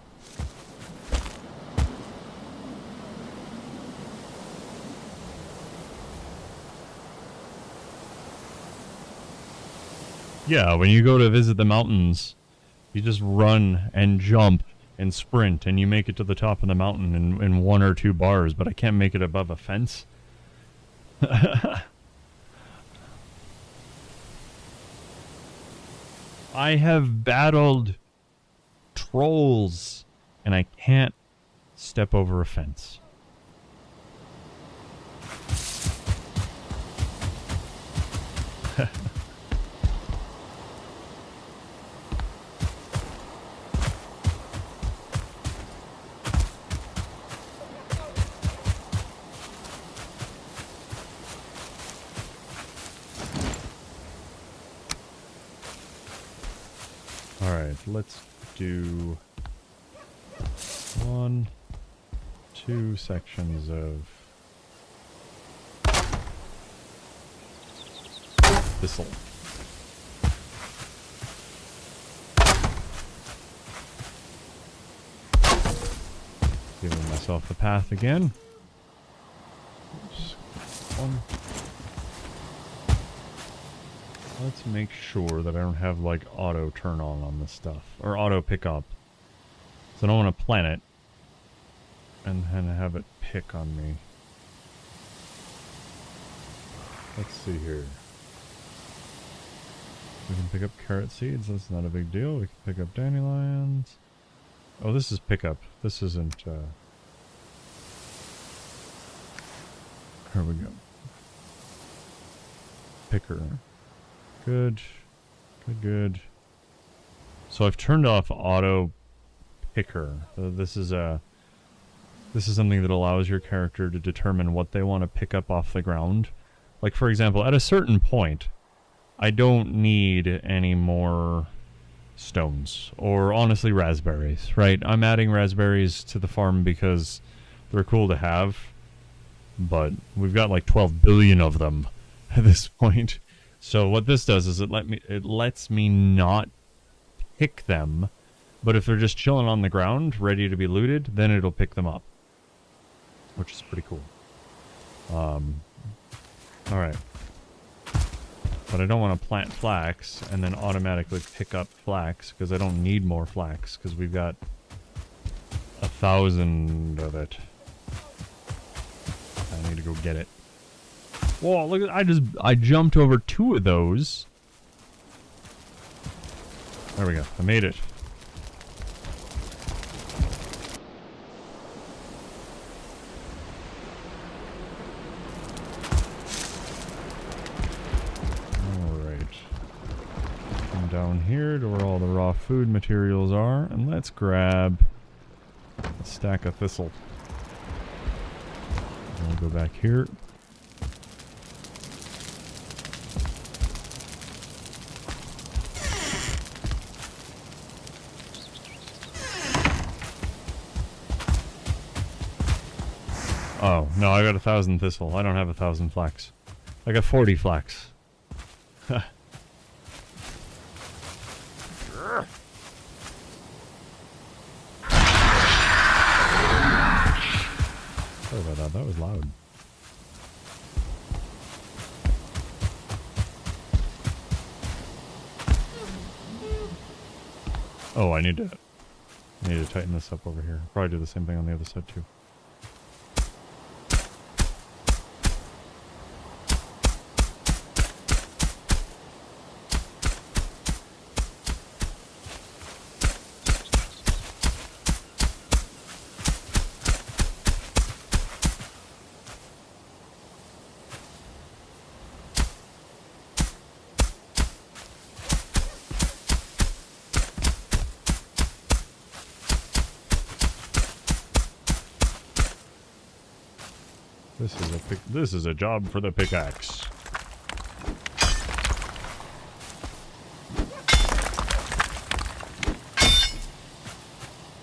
Yeah, when you go to visit the mountains, you just run and jump and sprint, and you make it to the top of the mountain in 1 or 2 bars, but I can't make it above a fence. I have battled trolls, and I can't step over a fence. Alright, let's do 1, 2 sections of thistle. Giving myself the path again. Let's make sure that I don't have like auto turn on this stuff, or auto pick up. So I don't want to plant it and then have it pick on me. Let's see here. We can pick up carrot seeds, that's not a big deal. We can pick up dandelions. Oh, this is pickup. This isn't, Here we go. Picker. Good. Good, good. So I've turned off auto picker. This is something that allows your character to determine what they want to pick up off the ground. Like, for example, at a certain point, I don't need any more stones. Or, honestly, raspberries, right? I'm adding raspberries to the farm because they're cool to have. But we've got like 12 billion of them at this point. So what this does is it lets me not pick them. But if they're just chilling on the ground, ready to be looted, then it'll pick them up. Which is pretty cool. Alright. But I don't want to plant flax and then automatically pick up flax, because I don't need more flax, because we've got 1,000 of it. I need to go get it. Whoa, look at, I jumped over 2 of those. There we go. I made it. Down here to where all the raw food materials are, and let's grab a stack of thistle. I'll go back here. Oh, no, I got 1,000 thistle. I don't have 1,000 flax. I got 40 flax. Sorry about that, that was loud. Oh, I need to tighten this up over here. Probably do the same thing on the other side too. This is a job for the pickaxe.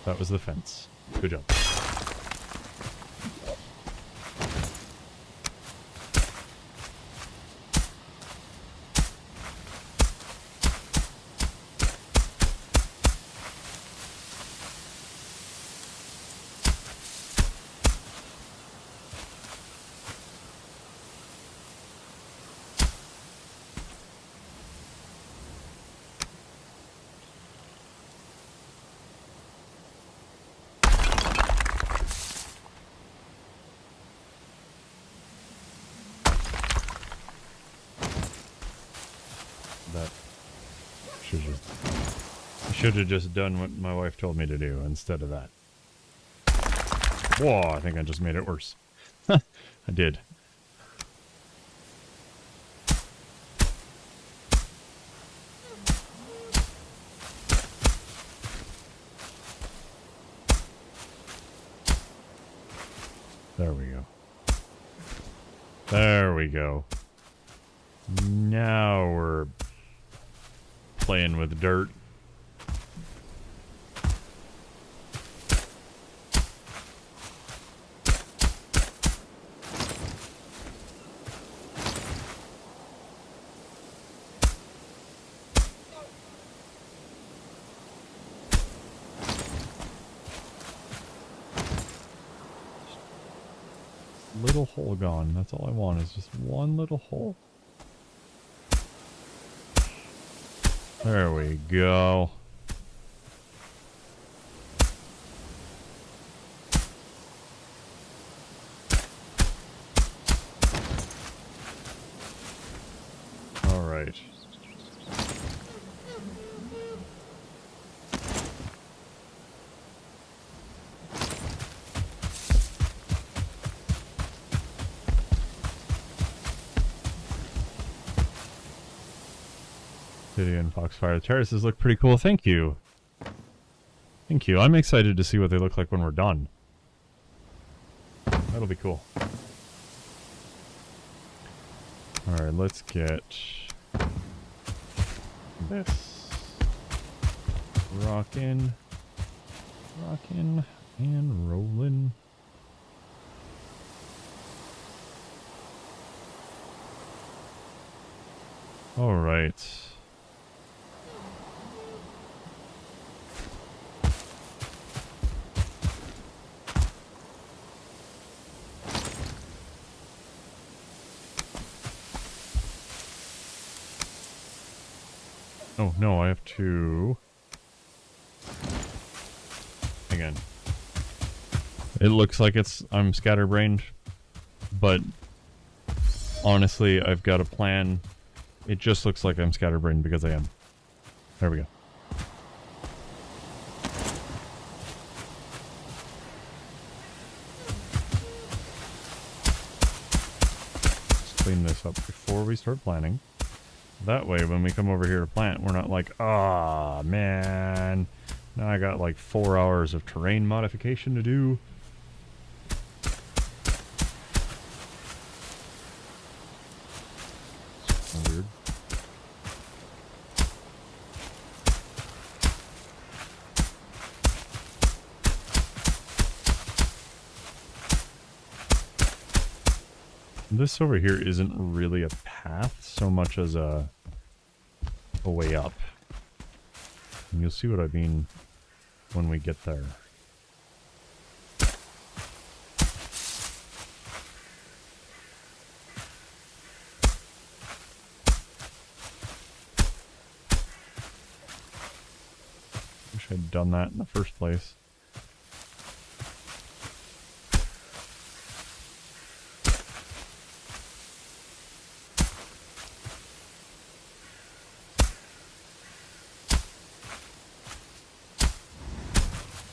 That was the fence. Good job. I should have just done what my wife told me to do instead of that. Whoa, I think I just made it worse. I did. There we go. There we go. Now we're playing with dirt. little hole gone. That's all I want is just one little hole. There we go. All right. City and Foxfire Terraces look pretty cool. Thank you. Thank you. I'm excited to see what they look like when we're done. That'll be cool. Alright, let's get this rockin', and rollin'. Alright. Oh, no, I have to... Again. It looks like I'm scatterbrained, but honestly, I've got a plan. It just looks like I'm scatterbrained because I am. There we go. Let's clean this up before we start planning. That way, when we come over here to plant, we're not like, ah, man. Now I got like 4 hours of terrain modification to do. Weird. This over here isn't really a path so much as a way up. And you'll see what I mean when we get there. Wish I'd done that in the first place.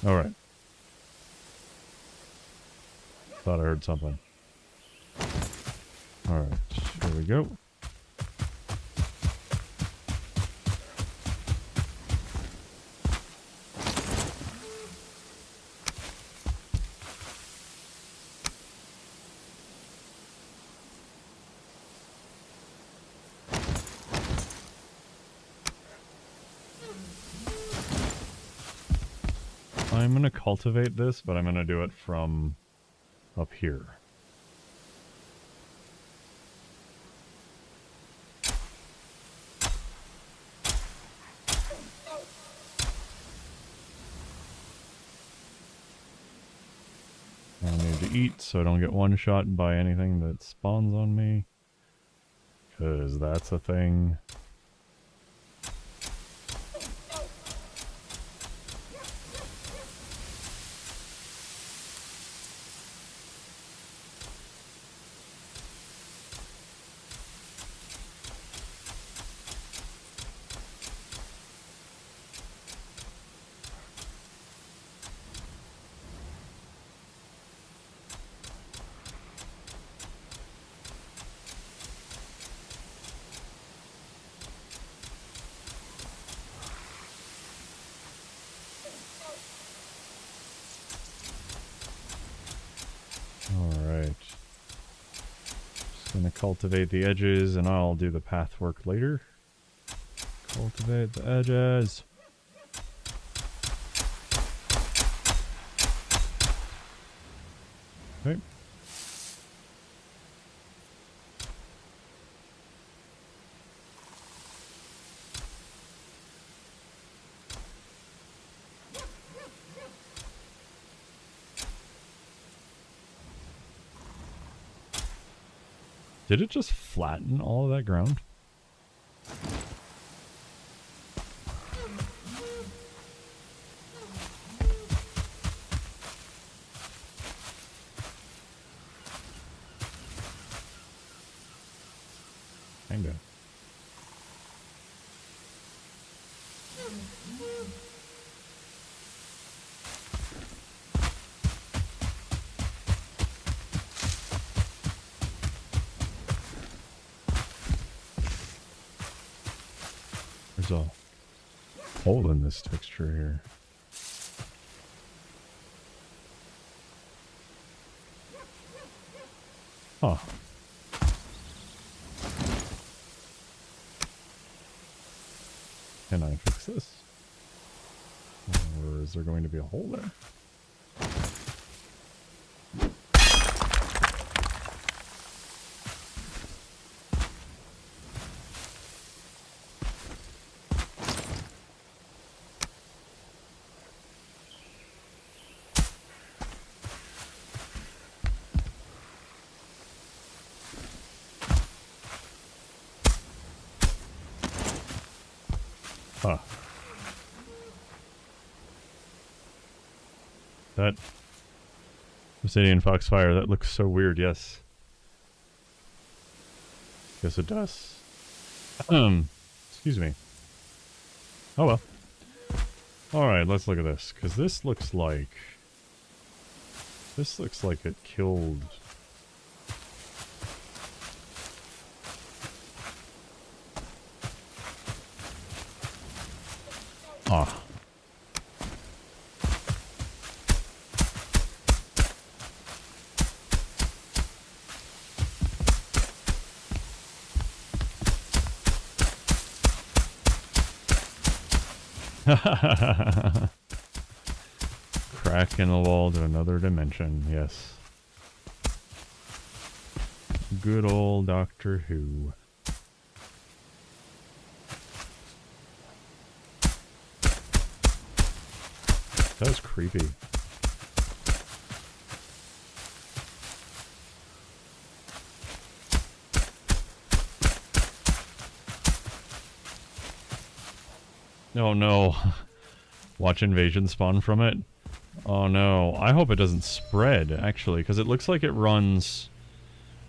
Alright. Thought I heard something. Alright, here we go. I'm going to cultivate this, but I'm going to do it from up here. I need to eat so I don't get one-shot by anything that spawns on me. Because that's a thing. Alright. Just gonna cultivate the edges and I'll do the path work later. Cultivate the edges. Okay. Did it just flatten all of that ground? Kinda. There's a hole in this texture here. Huh. Can I fix this? Or is there going to be a hole there? Huh. That Obsidian Foxfire, that looks so weird, yes. Yes, it does. Excuse me. Oh well. Alright, let's look at this, because this looks like it killed... Ah. Crack in the wall to another dimension, yes. Good old Doctor Who. That was creepy. Oh no. Watch invasion spawn from it? Oh no. I hope it doesn't spread, actually, because it looks like it runs...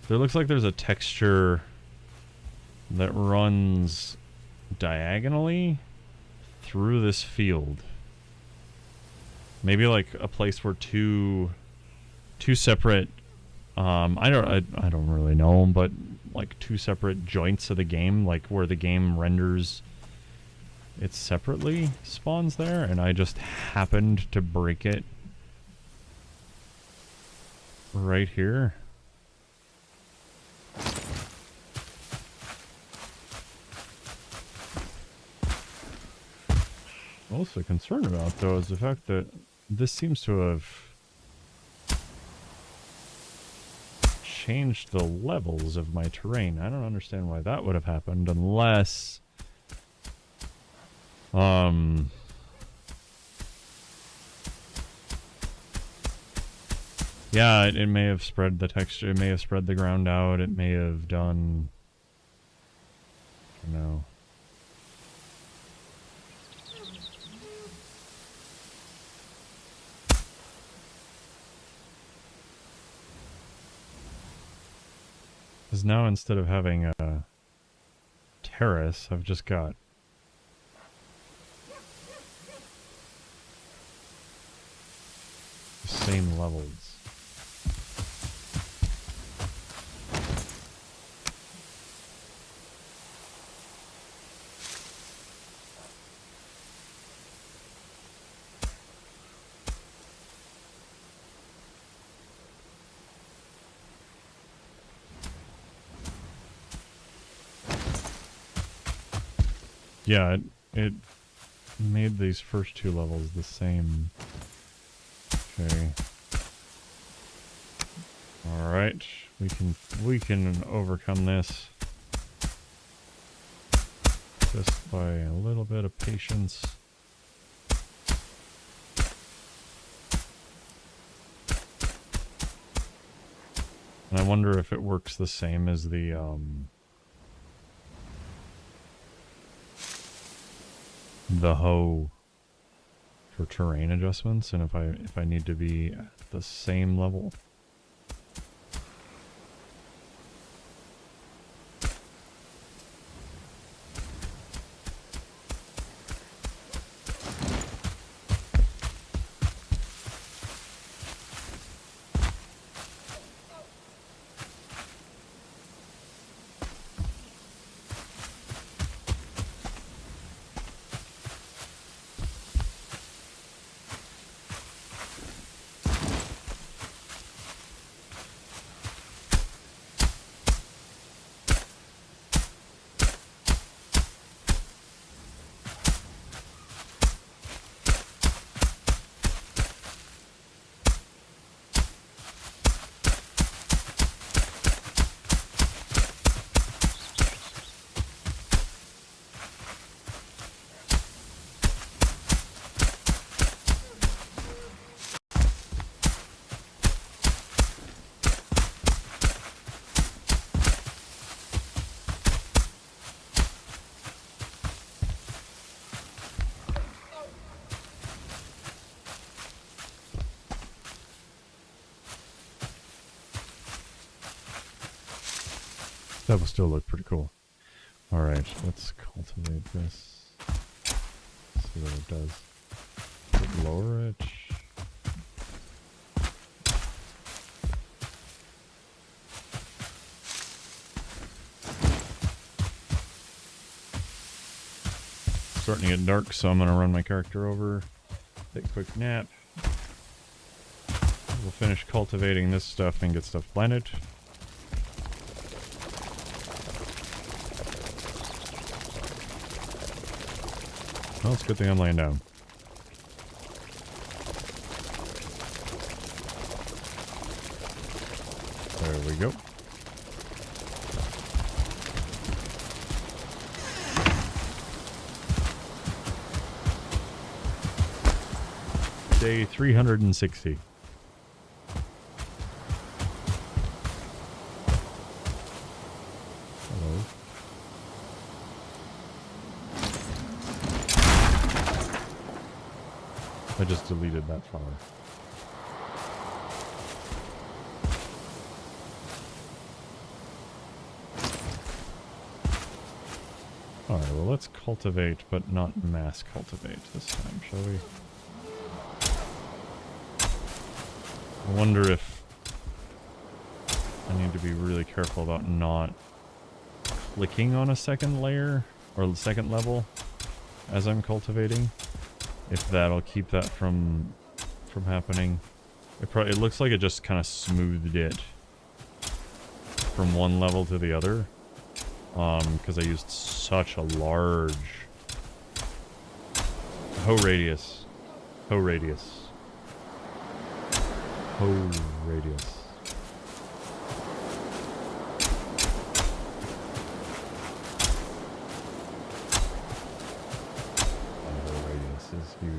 There looks like there's a texture that runs diagonally through this field. Maybe like a place where two separate I don't really know, but like two separate joints of the game, like where the game renders it separately, spawns there, and I just happened to break it right here. Also concerned about, though, is the fact that this seems to have changed the levels of my terrain. I don't understand why that would have happened unless... Yeah, it may have spread the texture, it may have spread the ground out, it may have done... I don't know. Because now instead of having a terrace, I've just got the same levels. Yeah, it made these first two levels the same. Okay. Alright, we can overcome this just by a little bit of patience. And I wonder if it works the same as the hoe for terrain adjustments, and if I need to be at the same level. That will still look pretty cool. Alright, let's cultivate this. See what it does. Lower it. Starting to get dark, so I'm going to run my character over. Take a quick nap. We'll finish cultivating this stuff and get stuff planted. Well, it's a good thing I'm laying down. There we go. Day 360. Hello. I just deleted that flower. Alright, well let's cultivate, but not mass cultivate this time, shall we? I wonder if I need to be really careful about not clicking on a second layer, or the second level, as I'm cultivating. If that'll keep that from happening. It looks like it just kind of smoothed it from one level to the other. Because I used such a large hoe radius. Hoe radius. Hoe radius. Is huge.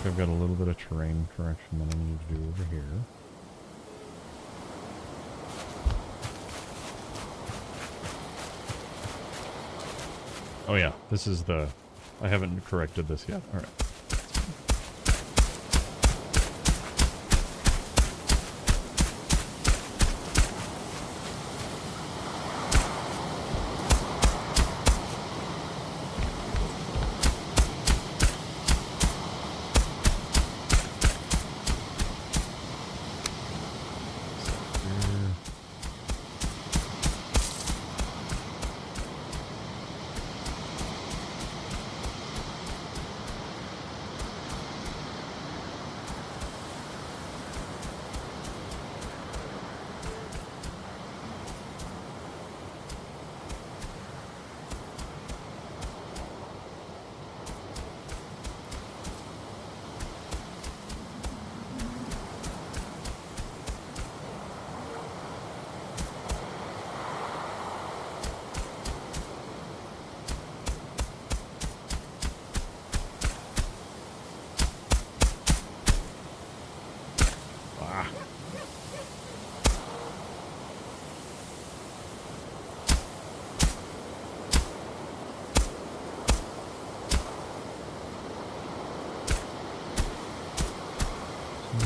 I've got a little bit of terrain correction that I need to do over here. Oh yeah, this is the... I haven't corrected this yet. Alright.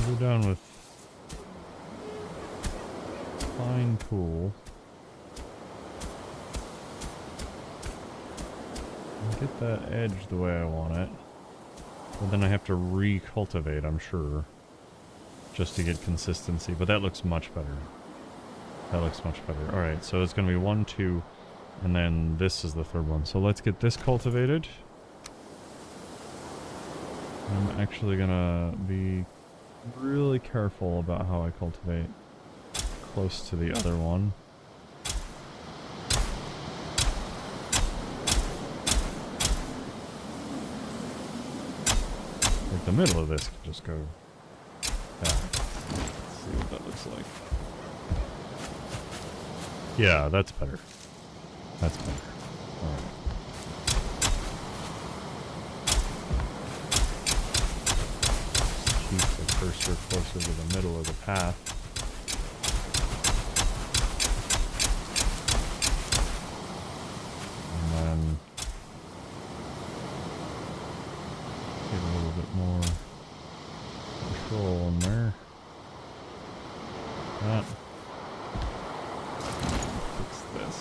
We'll go down with pine pool. And get that edge the way I want it. But then I have to recultivate, I'm sure. Just to get consistency. But that looks much better. That looks much better. Alright, so it's going to be 1, 2, and then this is the third one. So let's get this cultivated. I'm actually going to be really careful about how I cultivate close to the other one. Like the middle of this could just go back. Let's see what that looks like. Yeah, that's better. That's better. Alright. Keep the cursor closer to the middle of the path. And then get a little bit more control in there. That. Fix this.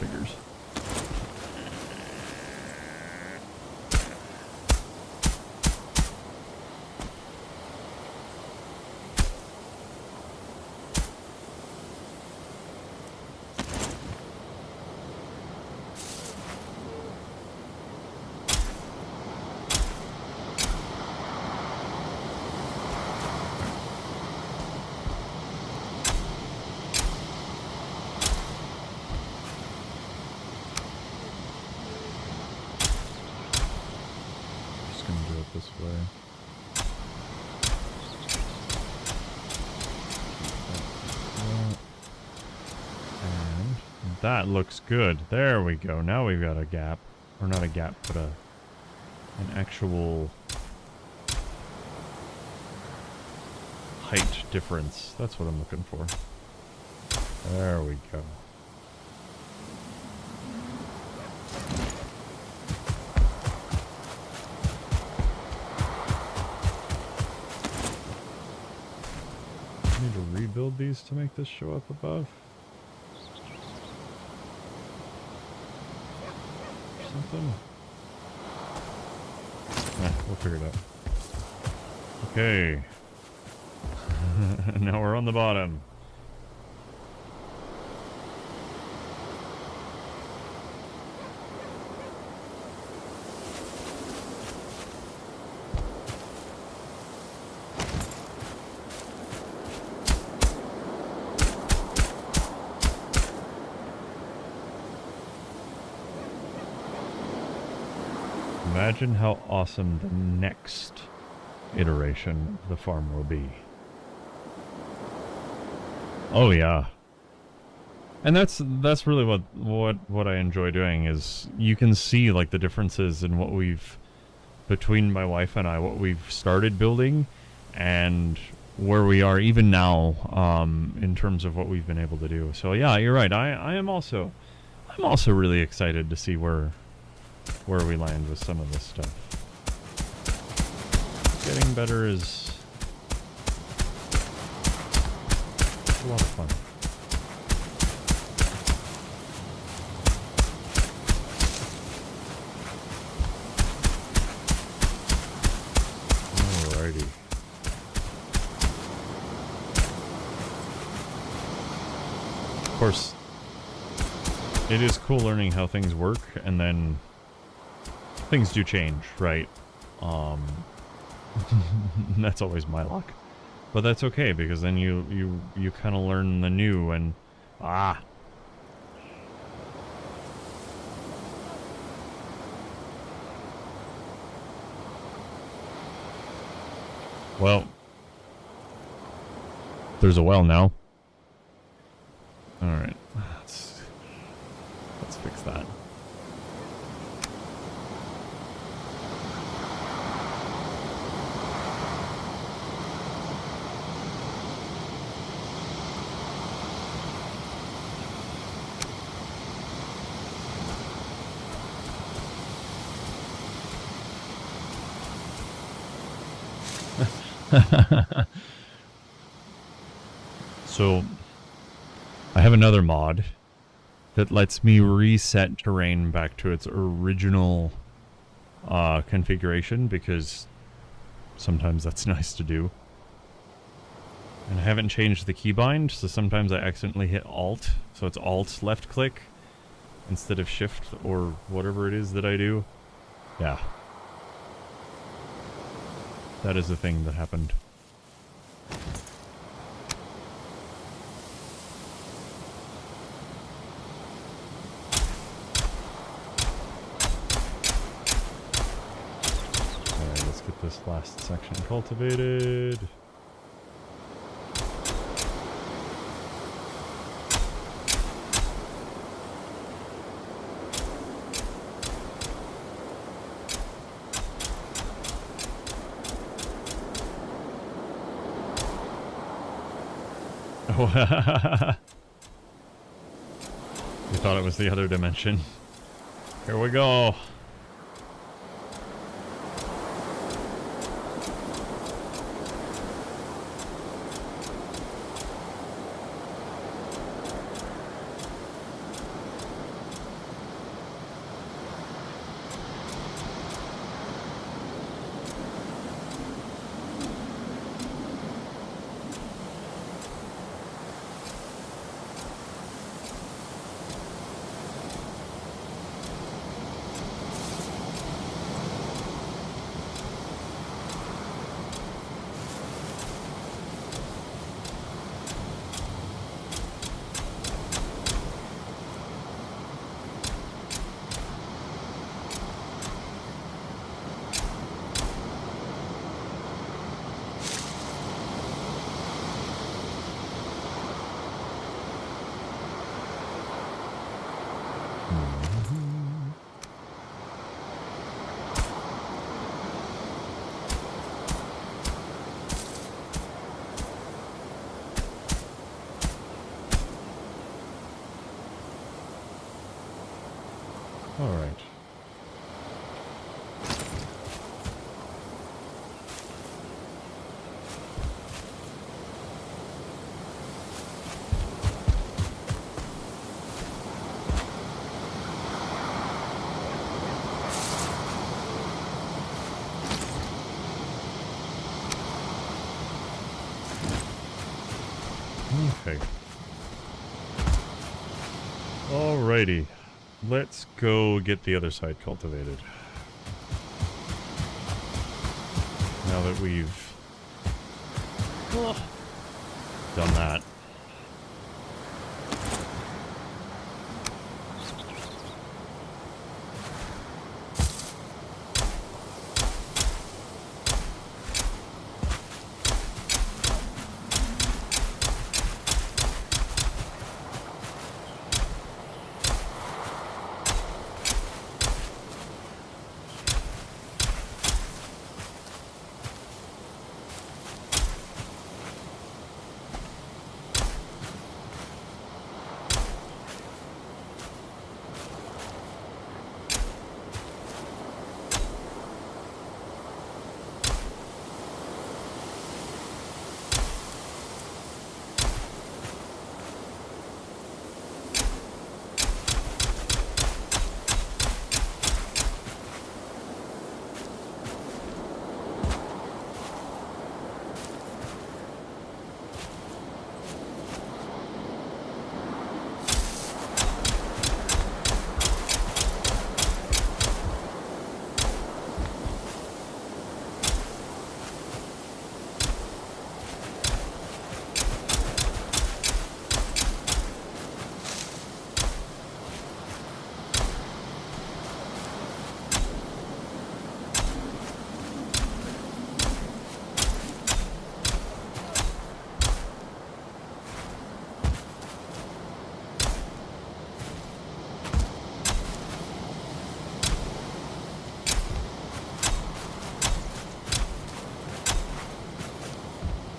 Figures. This way. And that looks good. There we go. Now we've got a gap. Or not a gap, but an actual height difference. That's what I'm looking for. There we go. Need to rebuild these to make this show up above. Something. We'll figure it out. Okay. Now we're on the bottom. Imagine how awesome the next iteration of the farm will be. Oh yeah. And that's really what I enjoy doing is you can see like the differences in what we've between my wife and I, what we've started building and where we are even now in terms of what we've been able to do. So yeah, you're right. I'm also really excited to see where we land with some of this stuff. Getting better is a lot of fun. Alrighty. Of course, it is cool learning how things work, and then things do change, right? That's always my luck. But that's okay, because then you kind of learn the new and... Well, there's a well now. Alright, let's fix that. So, I have another mod that lets me reset terrain back to its original configuration, because sometimes that's nice to do. And I haven't changed the keybind, so sometimes I accidentally hit Alt, so it's Alt left click instead of Shift or whatever it is that I do. Yeah. That is the thing that happened. Alright, let's get this last section cultivated. Oh, you thought it was the other dimension. Here we go. All right. Okay. Alrighty. Let's go get the other side cultivated. Now that we've done that.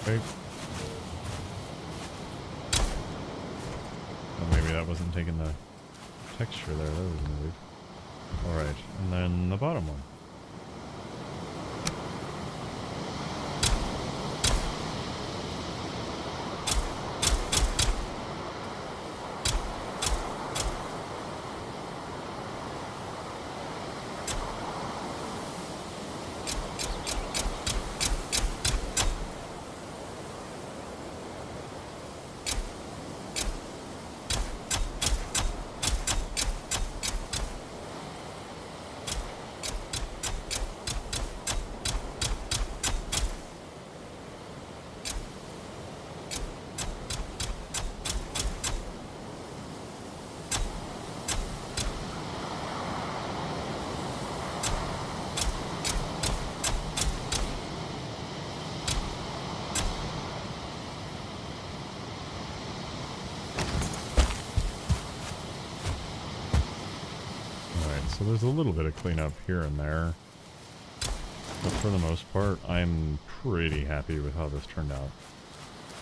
Okay. Oh, maybe that wasn't taking the texture there. That was weird. Alright, and then the bottom one. So there's a little bit of cleanup here and there. But for the most part, I'm pretty happy with how this turned out.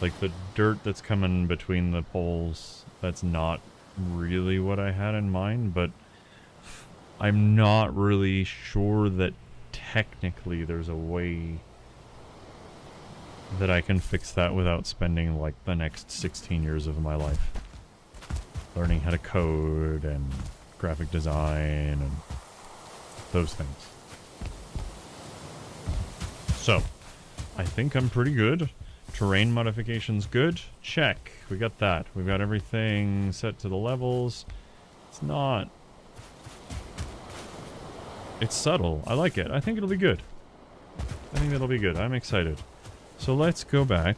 Like, the dirt that's coming between the poles, that's not really what I had in mind, but I'm not really sure that technically there's a way that I can fix that without spending, like, the next 16 years of my life learning how to code and graphic design and those things. So, I think I'm pretty good. Terrain modification's good. Check. We got that. We've got everything set to the levels. It's not... It's subtle. I like it. I think it'll be good. I think it'll be good. I'm excited. So let's go back.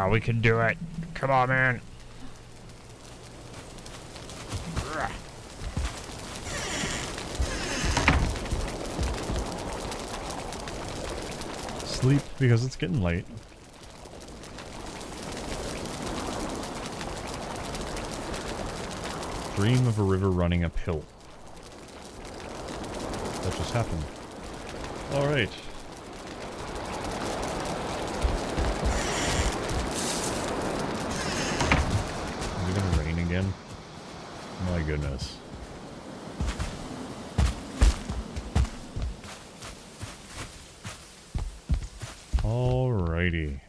We can do it. Come on, man. Sleep because it's getting late. Dream of a river running uphill. That just happened. Alright. Is it gonna rain again? My goodness. Alrighty.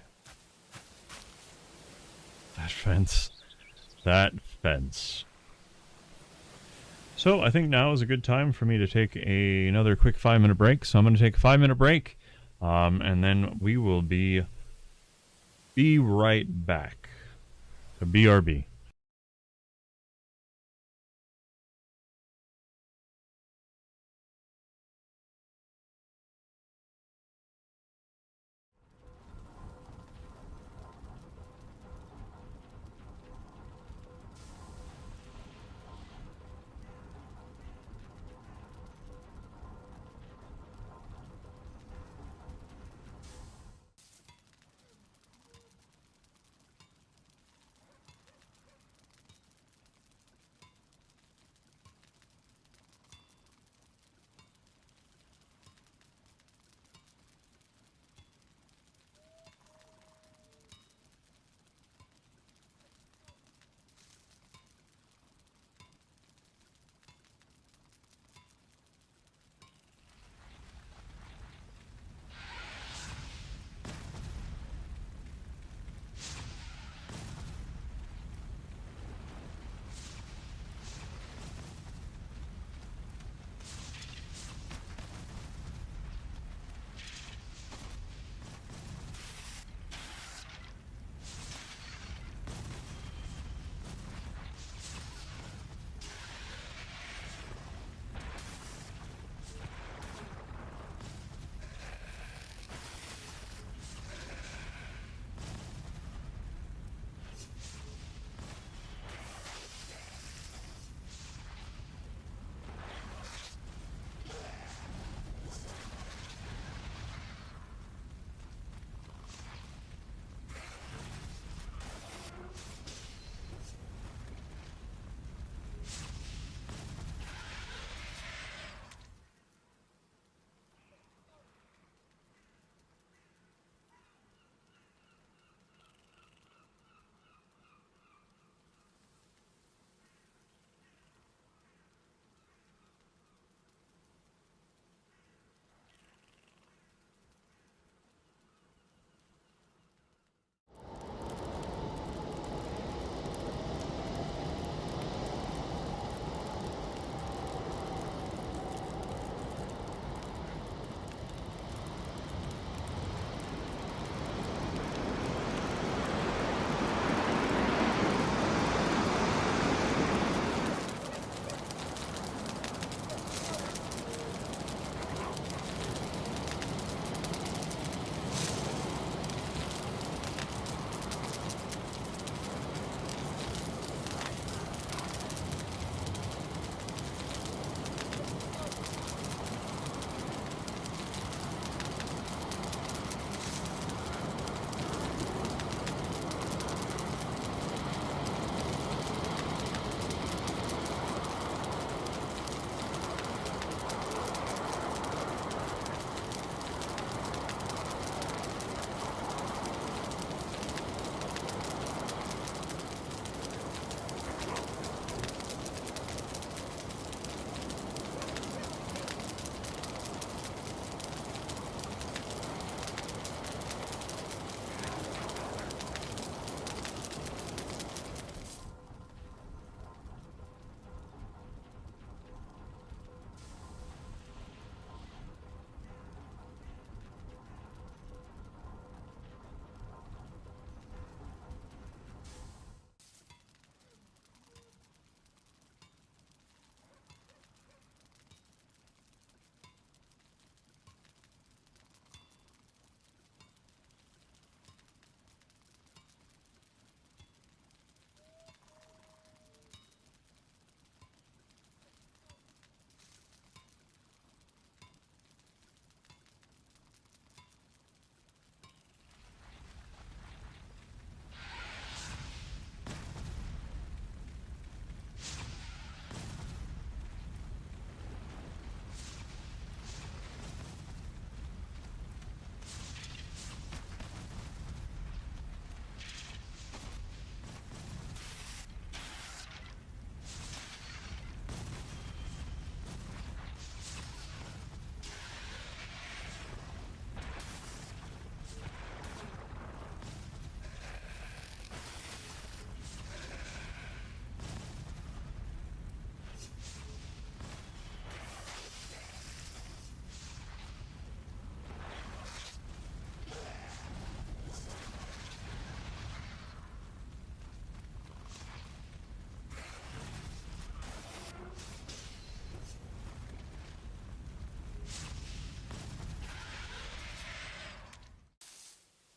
That fence. That fence. So I think now is a good time for me to take another quick 5-minute break. So I'm going to take a 5-minute break, and then we will be right back. So BRB.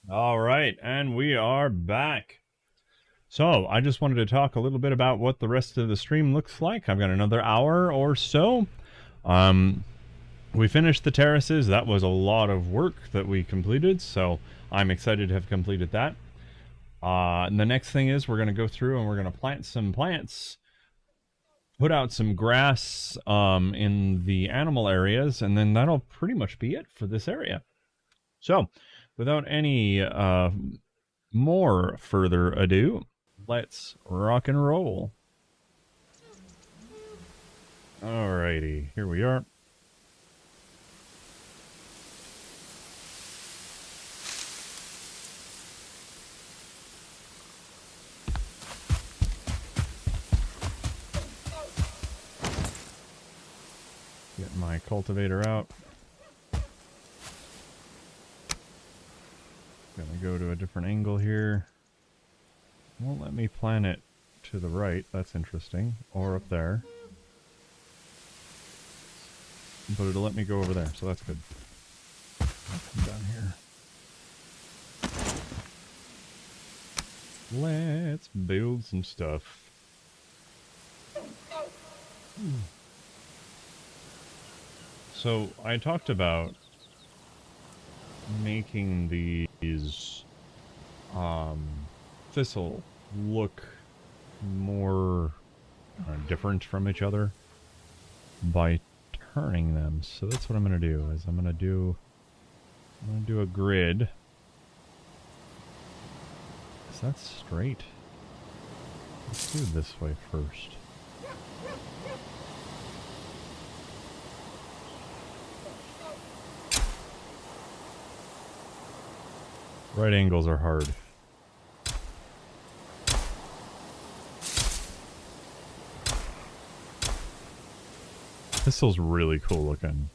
All right, and we are back. So, I just wanted to talk a little bit about what the rest of the stream looks like. I've got another hour or so. We finished the terraces. That was a lot of work that we completed, so I'm excited to have completed that. And the next thing is we're going to go through and we're going to plant some plants, put out some grass in the animal areas, and then that'll pretty much be it for this area. So, without any more further ado, let's rock and roll. Alrighty, here we are. Get my cultivator out. Gonna go to a different angle here. Won't let me plant it to the right. That's interesting. Or up there. But it'll let me go over there, so that's good. I'll come down here. Let's build some stuff. So, I talked about making these thistle look more different from each other by turning them. So that's what I'm gonna do. Is I'm gonna do a grid. Is that straight? Let's do it this way first. Right angles are hard. Thistle's really cool looking.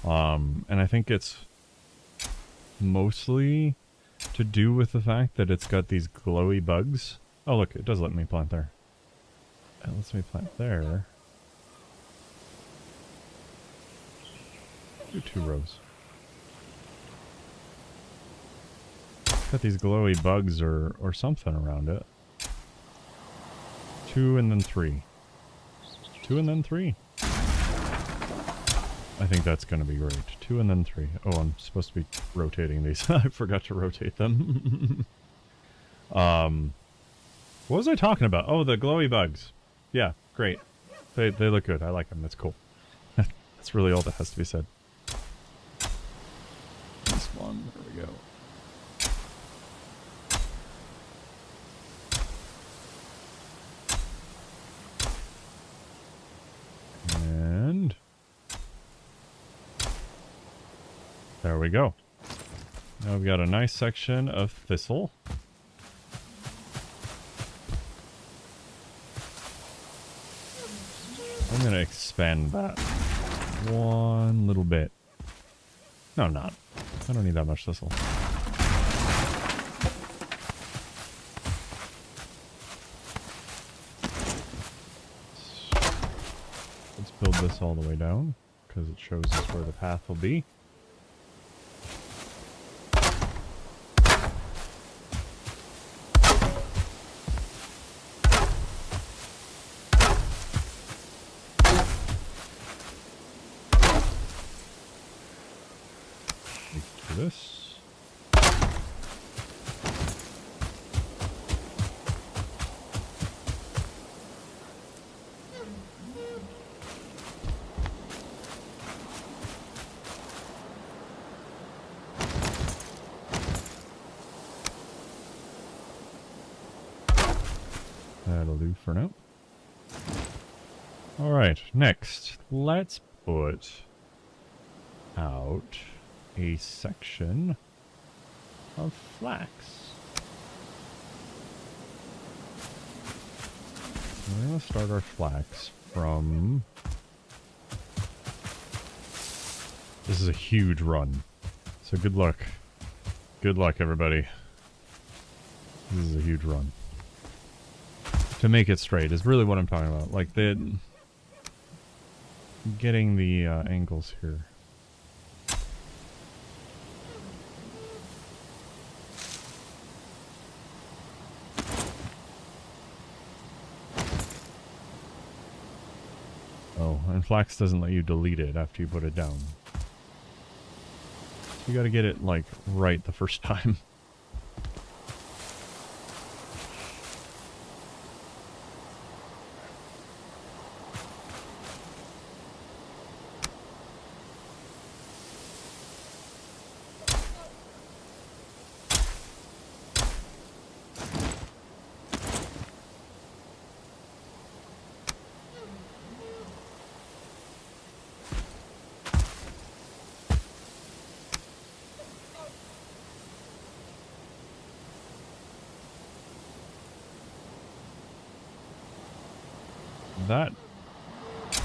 And I think it's mostly to do with the fact that it's got these glowy bugs. Oh look, it does let me plant there. It lets me plant there. Do 2 rows. Got these glowy bugs or something around it. 2 and then 3. 2 and then 3. I think that's going to be great. 2 and then 3. Oh, I'm supposed to be rotating these. I forgot to rotate them. What was I talking about? Oh, the glowy bugs. Yeah, great. They look good. I like them. That's cool. That's really all that has to be said. This one. There we go. And there we go. Now we've got a nice section of thistle. I'm going to expand that one little bit. No, I'm not. I don't need that much thistle. Let's build this all the way down, because it shows us where the path will be. This. That'll do for now. Alright, next, let's put out a section of flax. We're going to start our flax from... This is a huge run, so good luck. Good luck, everybody. This is a huge run. To make it straight is really what I'm talking about. Like, getting the angles here. flax doesn't let you delete it after you put it down. You gotta get it, like, right the first time.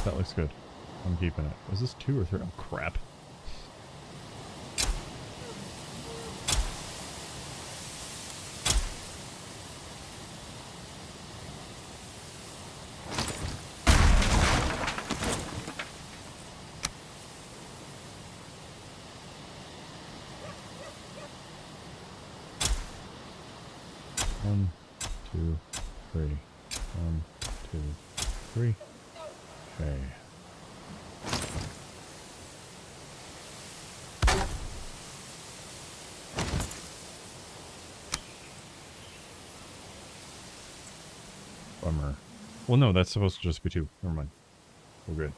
That looks good. I'm keeping it. Was this 2 or 3? Oh, crap. One, two, three. 1, 2, 3. Okay. Bummer. Well, no, that's supposed to just be 2. Never mind. We're good.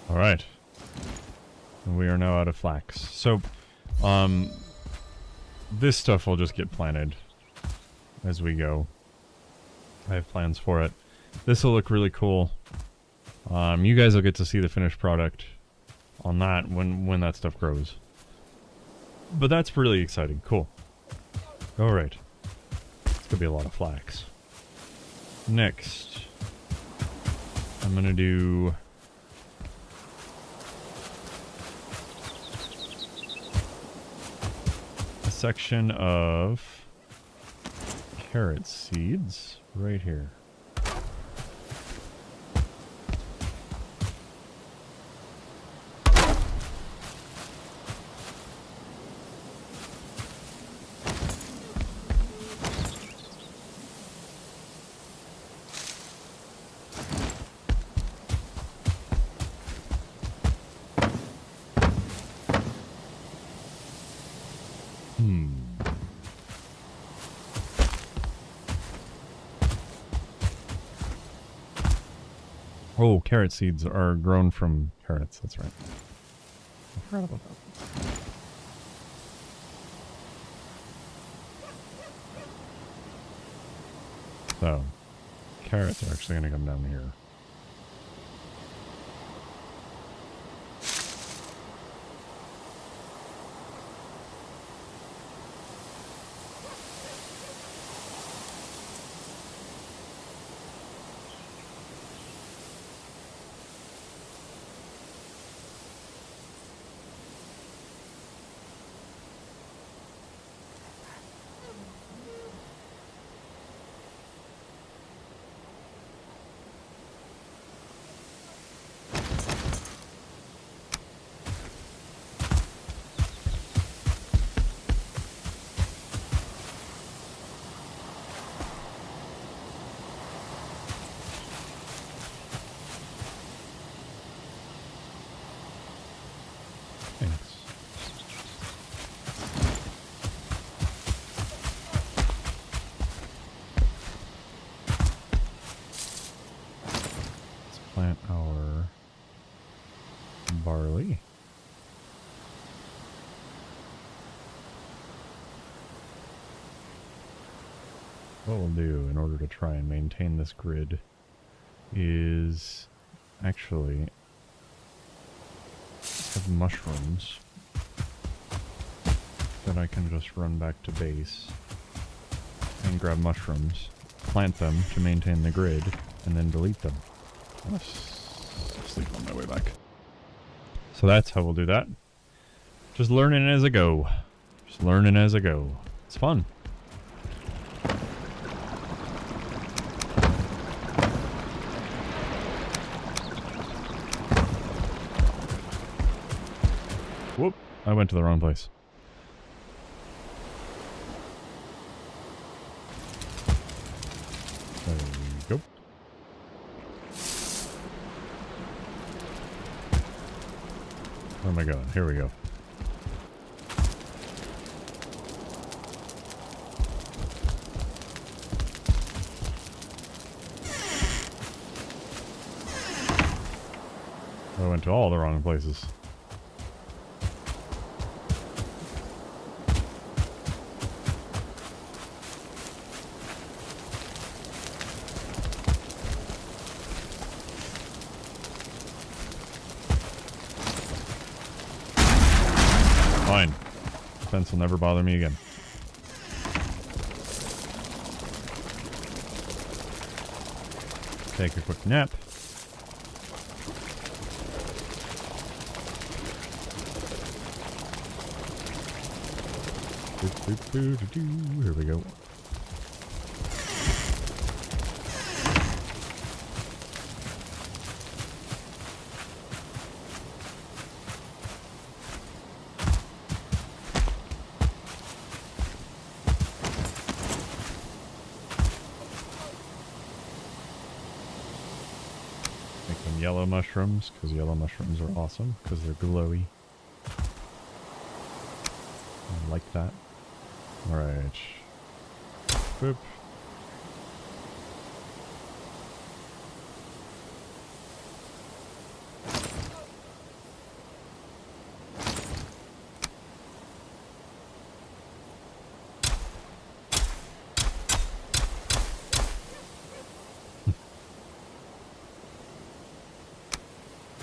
Alright. We are now out of flax. So, this stuff will just get planted as we go. I have plans for it. This will look really cool. You guys will get to see the finished product on that when that stuff grows. But that's really exciting. Cool. Alright. It's gonna be a lot of flax. Next, I'm gonna do... section of carrot seeds right here. Oh, carrot seeds are grown from carrots, that's right. I forgot about that. So, carrots are actually going to come down here. Plant our barley. What we'll do in order to try and maintain this grid is actually have mushrooms that I can just run back to base and grab mushrooms, plant them to maintain the grid, and then delete them. I'm gonna sleep on my way back. So that's how we'll do that. Just learning as I go. Just learning as I go. It's fun. Whoop. I went to the wrong place. There we go. Where am I going? Here we go. I went to all the wrong places. Fine. Fence will never bother me again. Take a quick nap. Here we go. Make them yellow mushrooms, because yellow mushrooms are awesome, because they're glowy. I like that. Alright. Boop.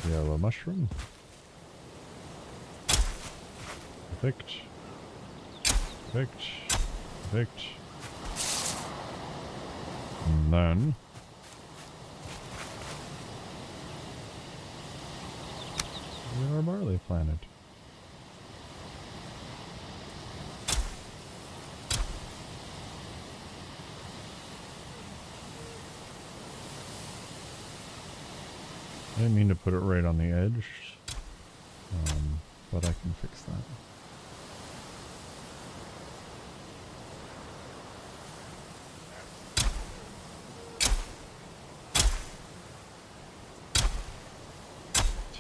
Yellow mushroom. Perfect. Perfect. Perfect. And then we are barley planted. I didn't mean to put it right on the edge, but I can fix that.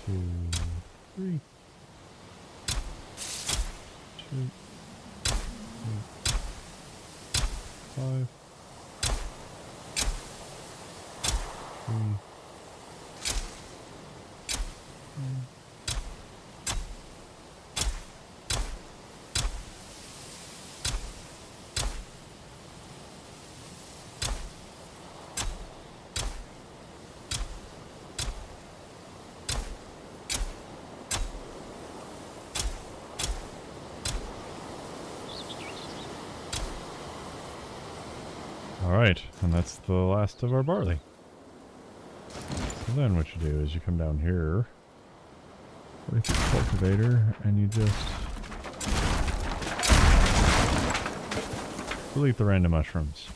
Two, three. Two, eight, 5. 3. Alright, and that's the last of our barley. So then what you do is you come down here with your cultivator and you just delete the random mushrooms.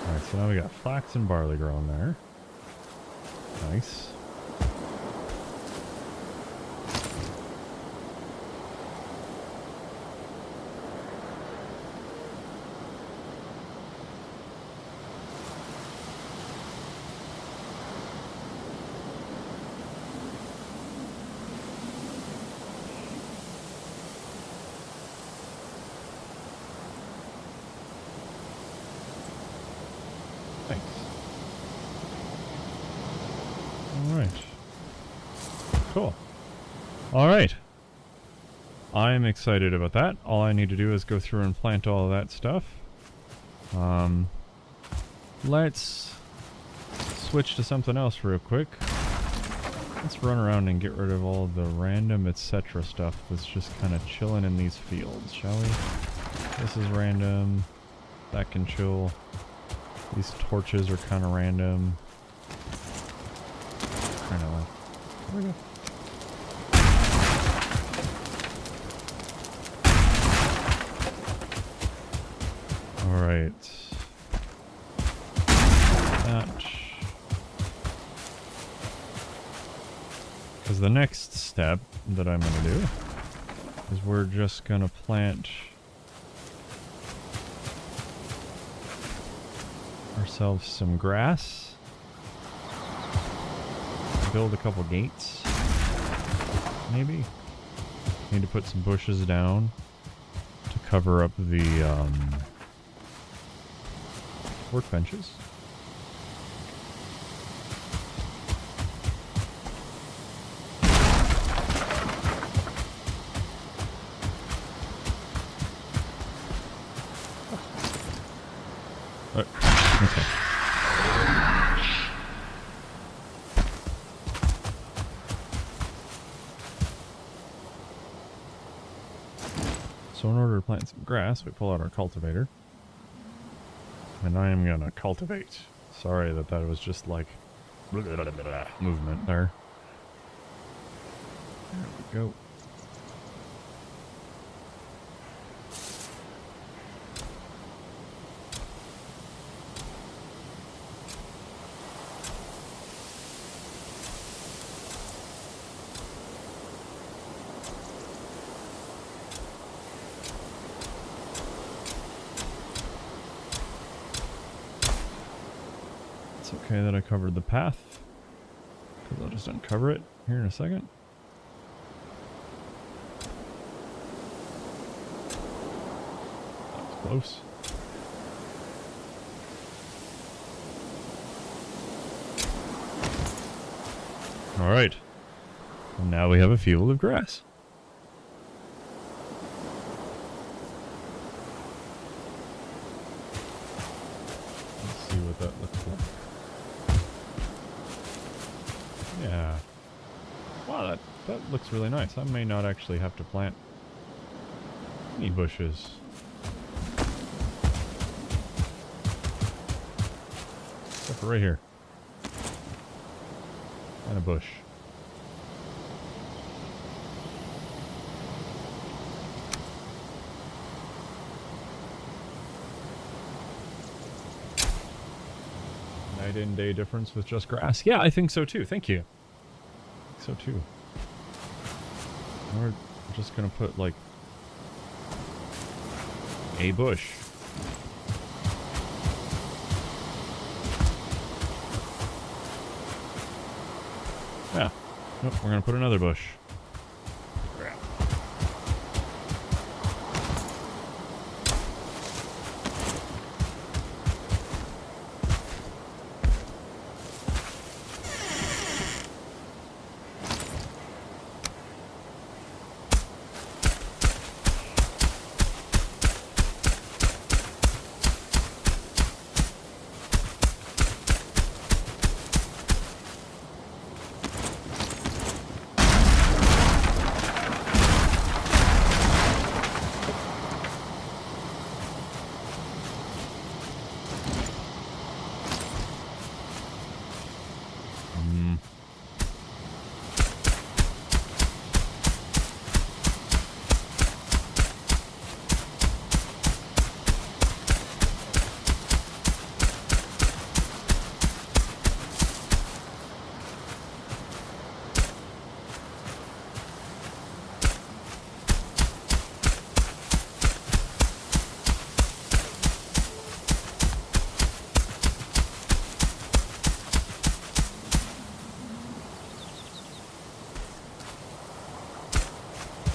Alright, so now we got flax and barley growing there. Nice. Cool. Alright. I'm excited about that. All I need to do is go through and plant all of that stuff. Let's switch to something else real quick. Let's run around and get rid of all the random etc. stuff that's just kind of chilling in these fields, shall we? This is random. That can chill. These torches are kind of random. Kind of like... There we go. Alright. That. Because the next step that I'm going to do is we're just going to plant ourselves some grass. Build a couple gates. Maybe. Need to put some bushes down to cover up the workbenches. Okay. So in order to plant some grass, we pull out our cultivator. And I am gonna cultivate. Sorry that was just like movement there. There we go. Okay, that I covered the path. Because I'll just uncover it here in a second. That was close. Alright. And now we have a field of grass. Let's see what that looks like. Yeah. Wow, that looks really nice. I may not actually have to plant any bushes. Except for right here. And a bush. Night and day difference with just grass? Yeah, I think so too. Thank you. I think so too. We're just gonna put like a bush. Yeah. Nope, we're gonna put another bush. Crap.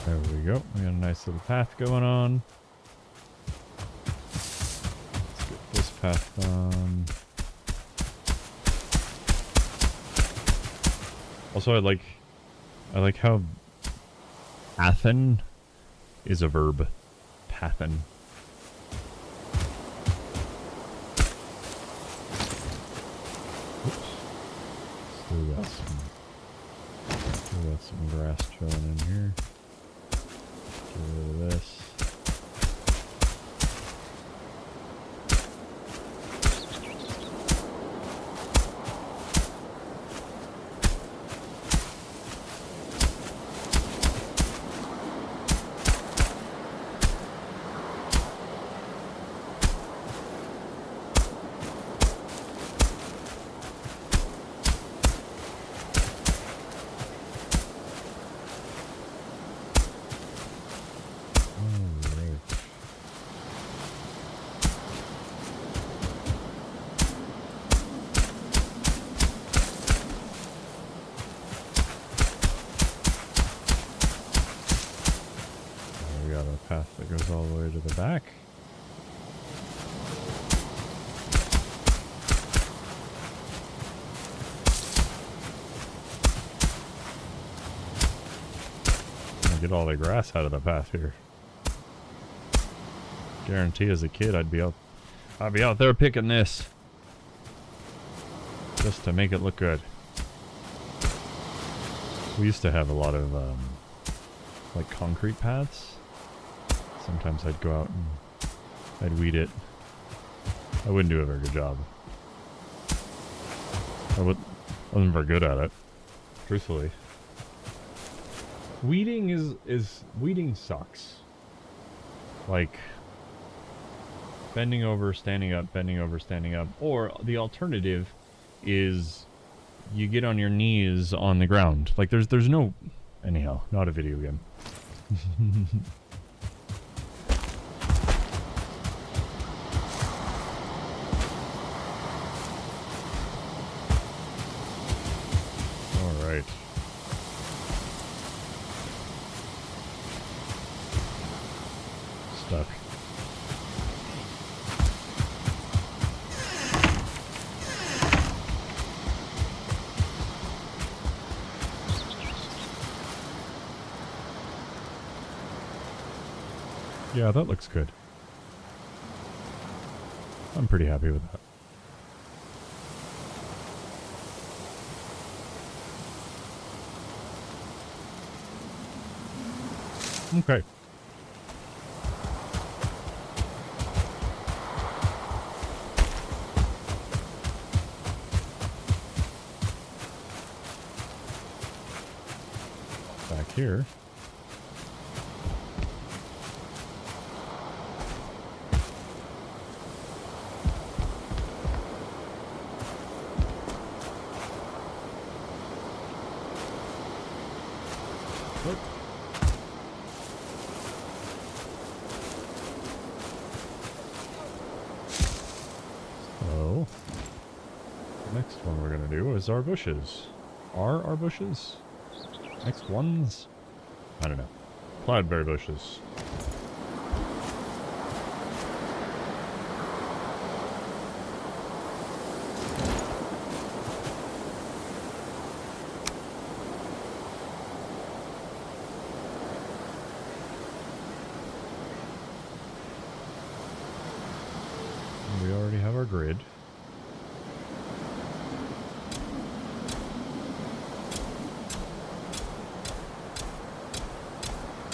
There we go. We got a nice little path going on. Let's get this path on. Also, I like how pathin is a verb. Pathin. Oops. Still got some grass chilling in here. Get rid of this. path that goes all the way to the back. Get all the grass out of the path here. Guarantee as a kid I'd be out there picking this. Just to make it look good. We used to have a lot of like concrete paths. Sometimes I'd go out and I'd weed it. I wouldn't do a very good job. Wasn't very good at it, truthfully. Weeding weeding sucks. Like bending over, standing up, bending over, standing up. Or the alternative is you get on your knees on the ground. Like there's no, anyhow, not a video game. All right. Stuck. Yeah, that looks good. I'm pretty happy with that. Okay. Back here. So, the next one we're gonna do is our bushes. Are our bushes? Next ones? I don't know. Cloudberry bushes. We already have our grid.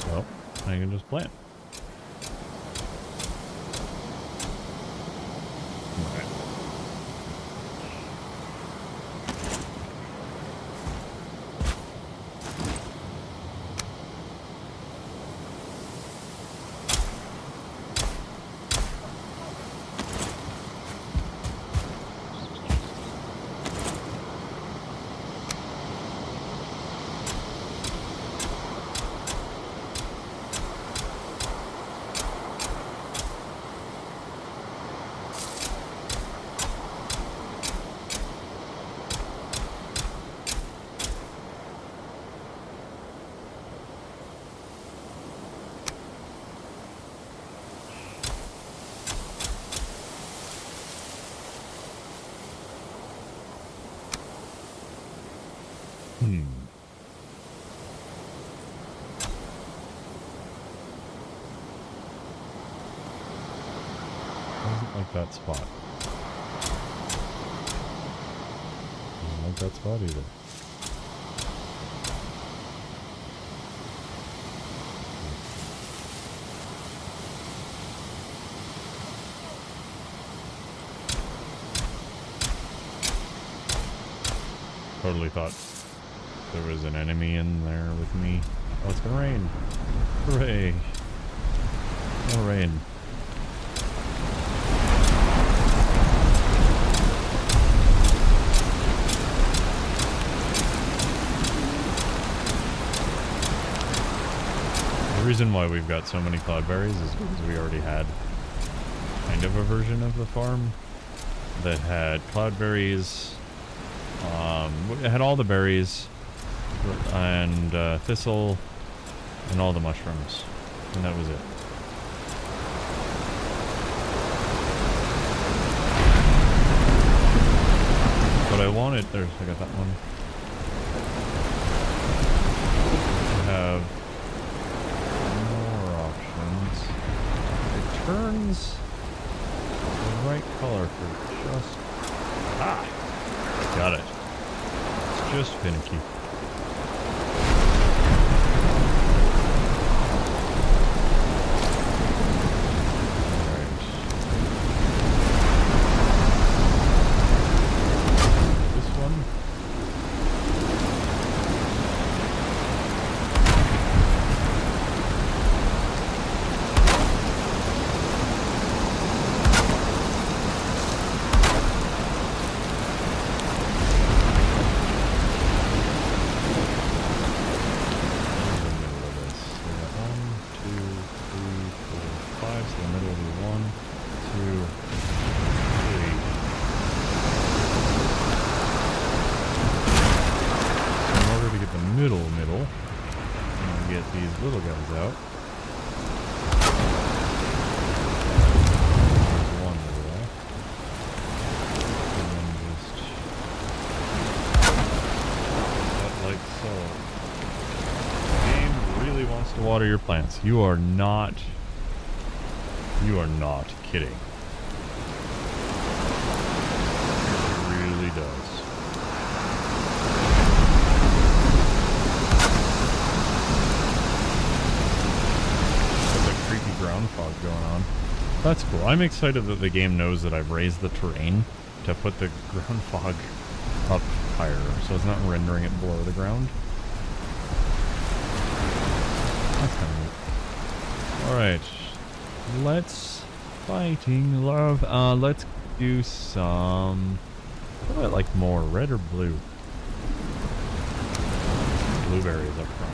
Well, I can just plant. Okay. Doesn't like that spot. Doesn't like that spot either. Totally thought there was an enemy in there with me. Oh, it's gonna rain. Hooray. No rain. The reason why we've got so many cloudberries is because we already had kind of a version of the farm that had cloudberries. It had all the berries and thistle and all the mushrooms, and that was it. wanted... There's, I got that one. Have more options. It turns the right color for just... Ah! Got it. It's just finicky. Little guys out. There's one over there. And then just that like so. The game really wants to water your plants. You are not kidding. It really does. Ground fog going on. That's cool. I'm excited that the game knows that I've raised the terrain to put the ground fog up higher, so it's not rendering it below the ground. That's kind of neat. Alright. Let's fighting love. Let's do some... What about like more red or blue? Blueberries up front.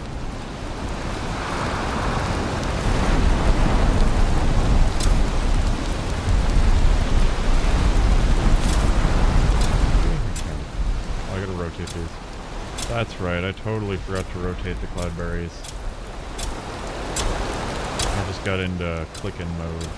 Rotate these. That's right, I totally forgot to rotate the cloudberries. I just got into clicking mode.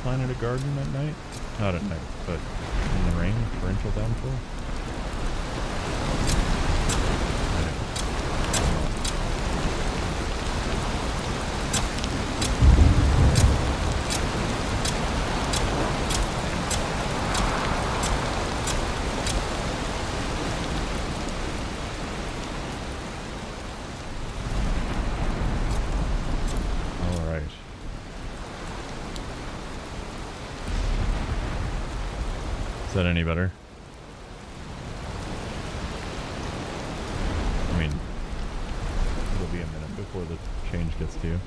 Planted a garden at night? Not at night, but in the rain, torrential downpour. Is that any better? I mean, it'll be a minute before the change gets to you.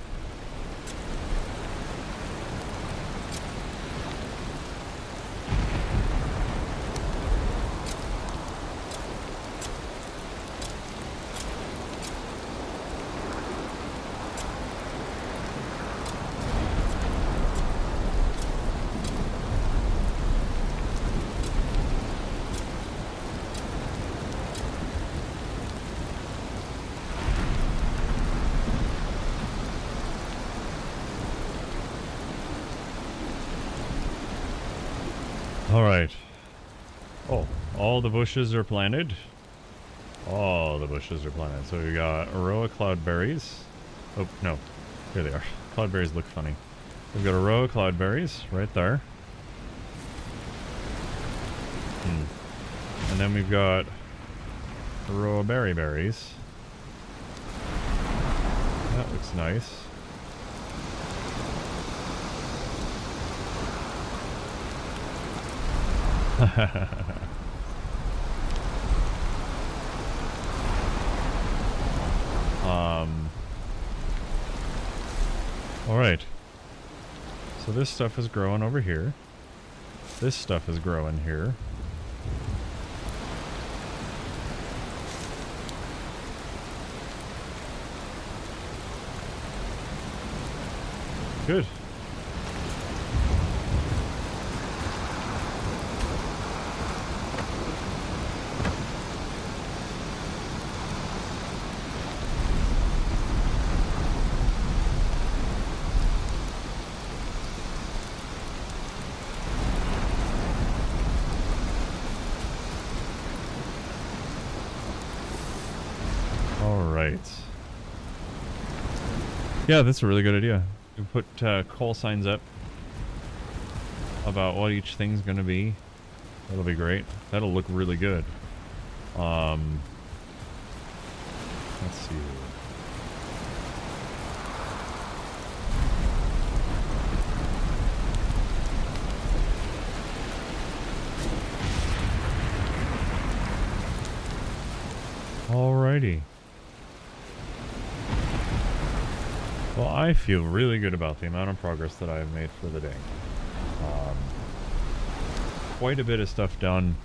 Alright. Oh, all the bushes are planted. All the bushes are planted. So we got a row of cloudberries. Oh, no. Here they are. Cloudberries look funny. We've got a row of cloudberries right there. And then we've got a row of berries. That looks nice. Alright. So this stuff is growing over here. This stuff is growing here. Good. Yeah, that's a really good idea. You put call signs up about what each thing's gonna be. That'll be great. That'll look really good. Let's see. Alrighty. Well, I feel really good about the amount of progress that I have made for the day. Quite a bit of stuff done.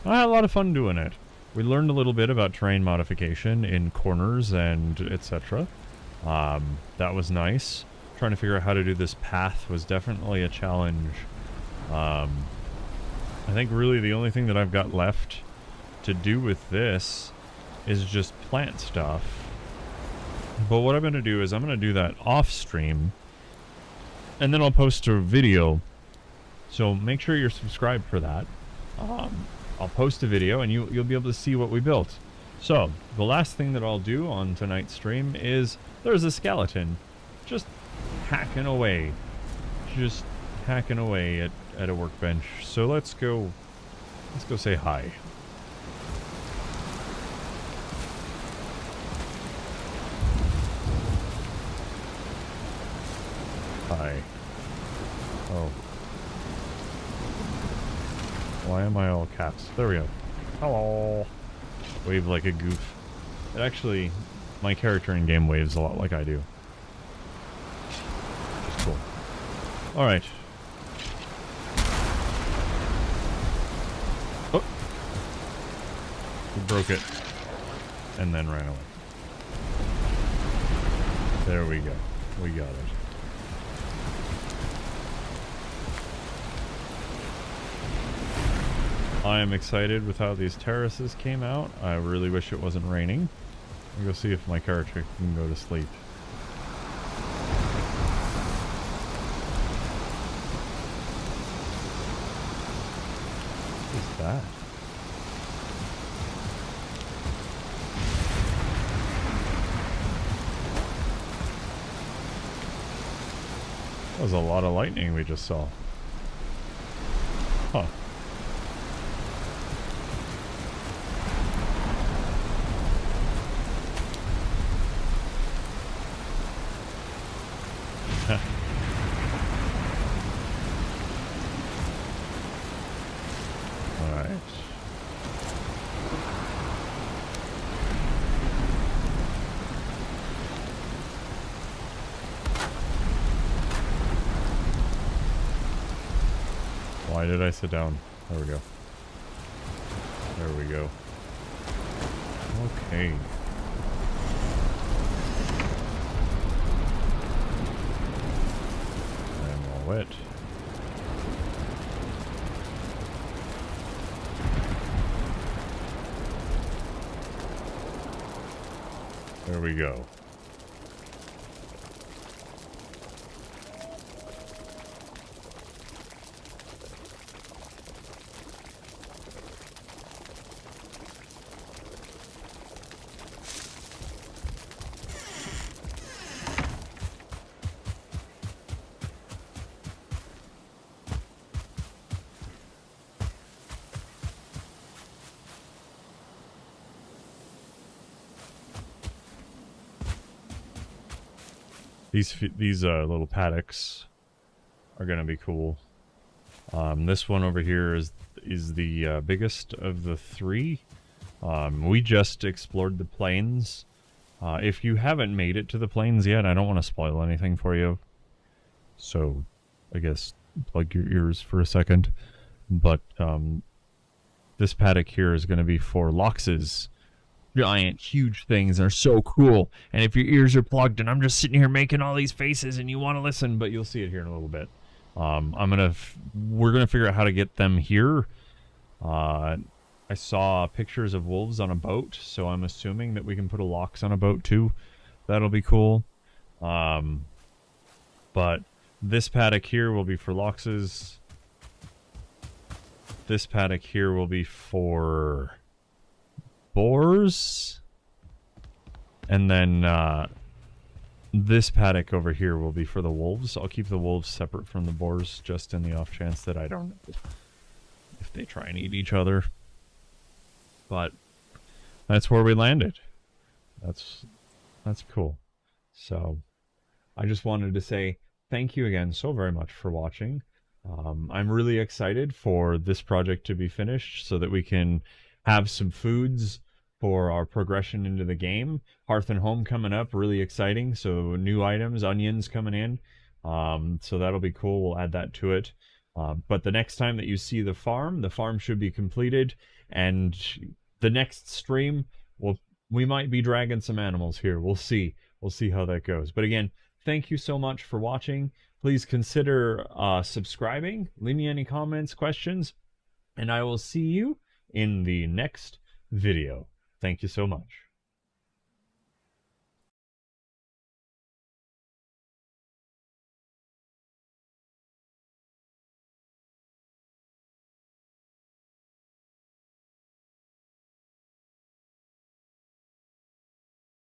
I had a lot of fun doing it. We learned a little bit about terrain modification in corners and etc. That was nice. Trying to figure out how to do this path was definitely a challenge. I think really the only thing that I've got left to do with this is just plant stuff. But what I'm going to do is I'm going to do that off stream, and then I'll post a video. So make sure you're subscribed for that. I'll post a video, and you'll be able to see what we built. So the last thing that I'll do on tonight's stream is there's a skeleton just hacking away, at a workbench. So let's go say hi. Hi. Oh. Why am I all caps? There we go. Hello. Wave like a goof. It actually, my character in game waves a lot like I do. It's cool. Alright. Oh. We broke it. And then ran away. There we go. We got it. I am excited with how these terraces came out. I really wish it wasn't raining. I'll go see if my character can go to sleep. What is that? That was a lot of lightning we just saw. Huh. Why did I sit down? There we go. There we go. Okay. I'm all wet. There we go. These little paddocks are gonna be cool. This one over here is the biggest of the three. We just explored the plains. If you haven't made it to the plains yet, I don't want to spoil anything for you. So, I guess plug your ears for a second. But this paddock here is going to be for loxes. Giant, huge things are so cool. And if your ears are plugged and I'm just sitting here making all these faces and you want to listen, but you'll see it here in a little bit. We're gonna figure out how to get them here. I saw pictures of wolves on a boat, so I'm assuming that we can put a lox on a boat too. That'll be cool. But this paddock here will be for loxes. This paddock here will be for boars. And then this paddock over here will be for the wolves. I'll keep the wolves separate from the boars just in the off chance that I don't know if they try and eat each other. But that's where we landed. That's cool. So I just wanted to say thank you again so very much for watching. I'm really excited for this project to be finished so that we can have some foods for our progression into the game. Hearth and Home coming up, really exciting. So new items, onions coming in. So that'll be cool. We'll add that to it. But the next time that you see the farm should be completed. And the next stream, we might be dragging some animals here. We'll see. We'll see how that goes. But again, thank you so much for watching. Please consider subscribing. Leave me any comments, questions. And I will see you in the next video. Thank you so much.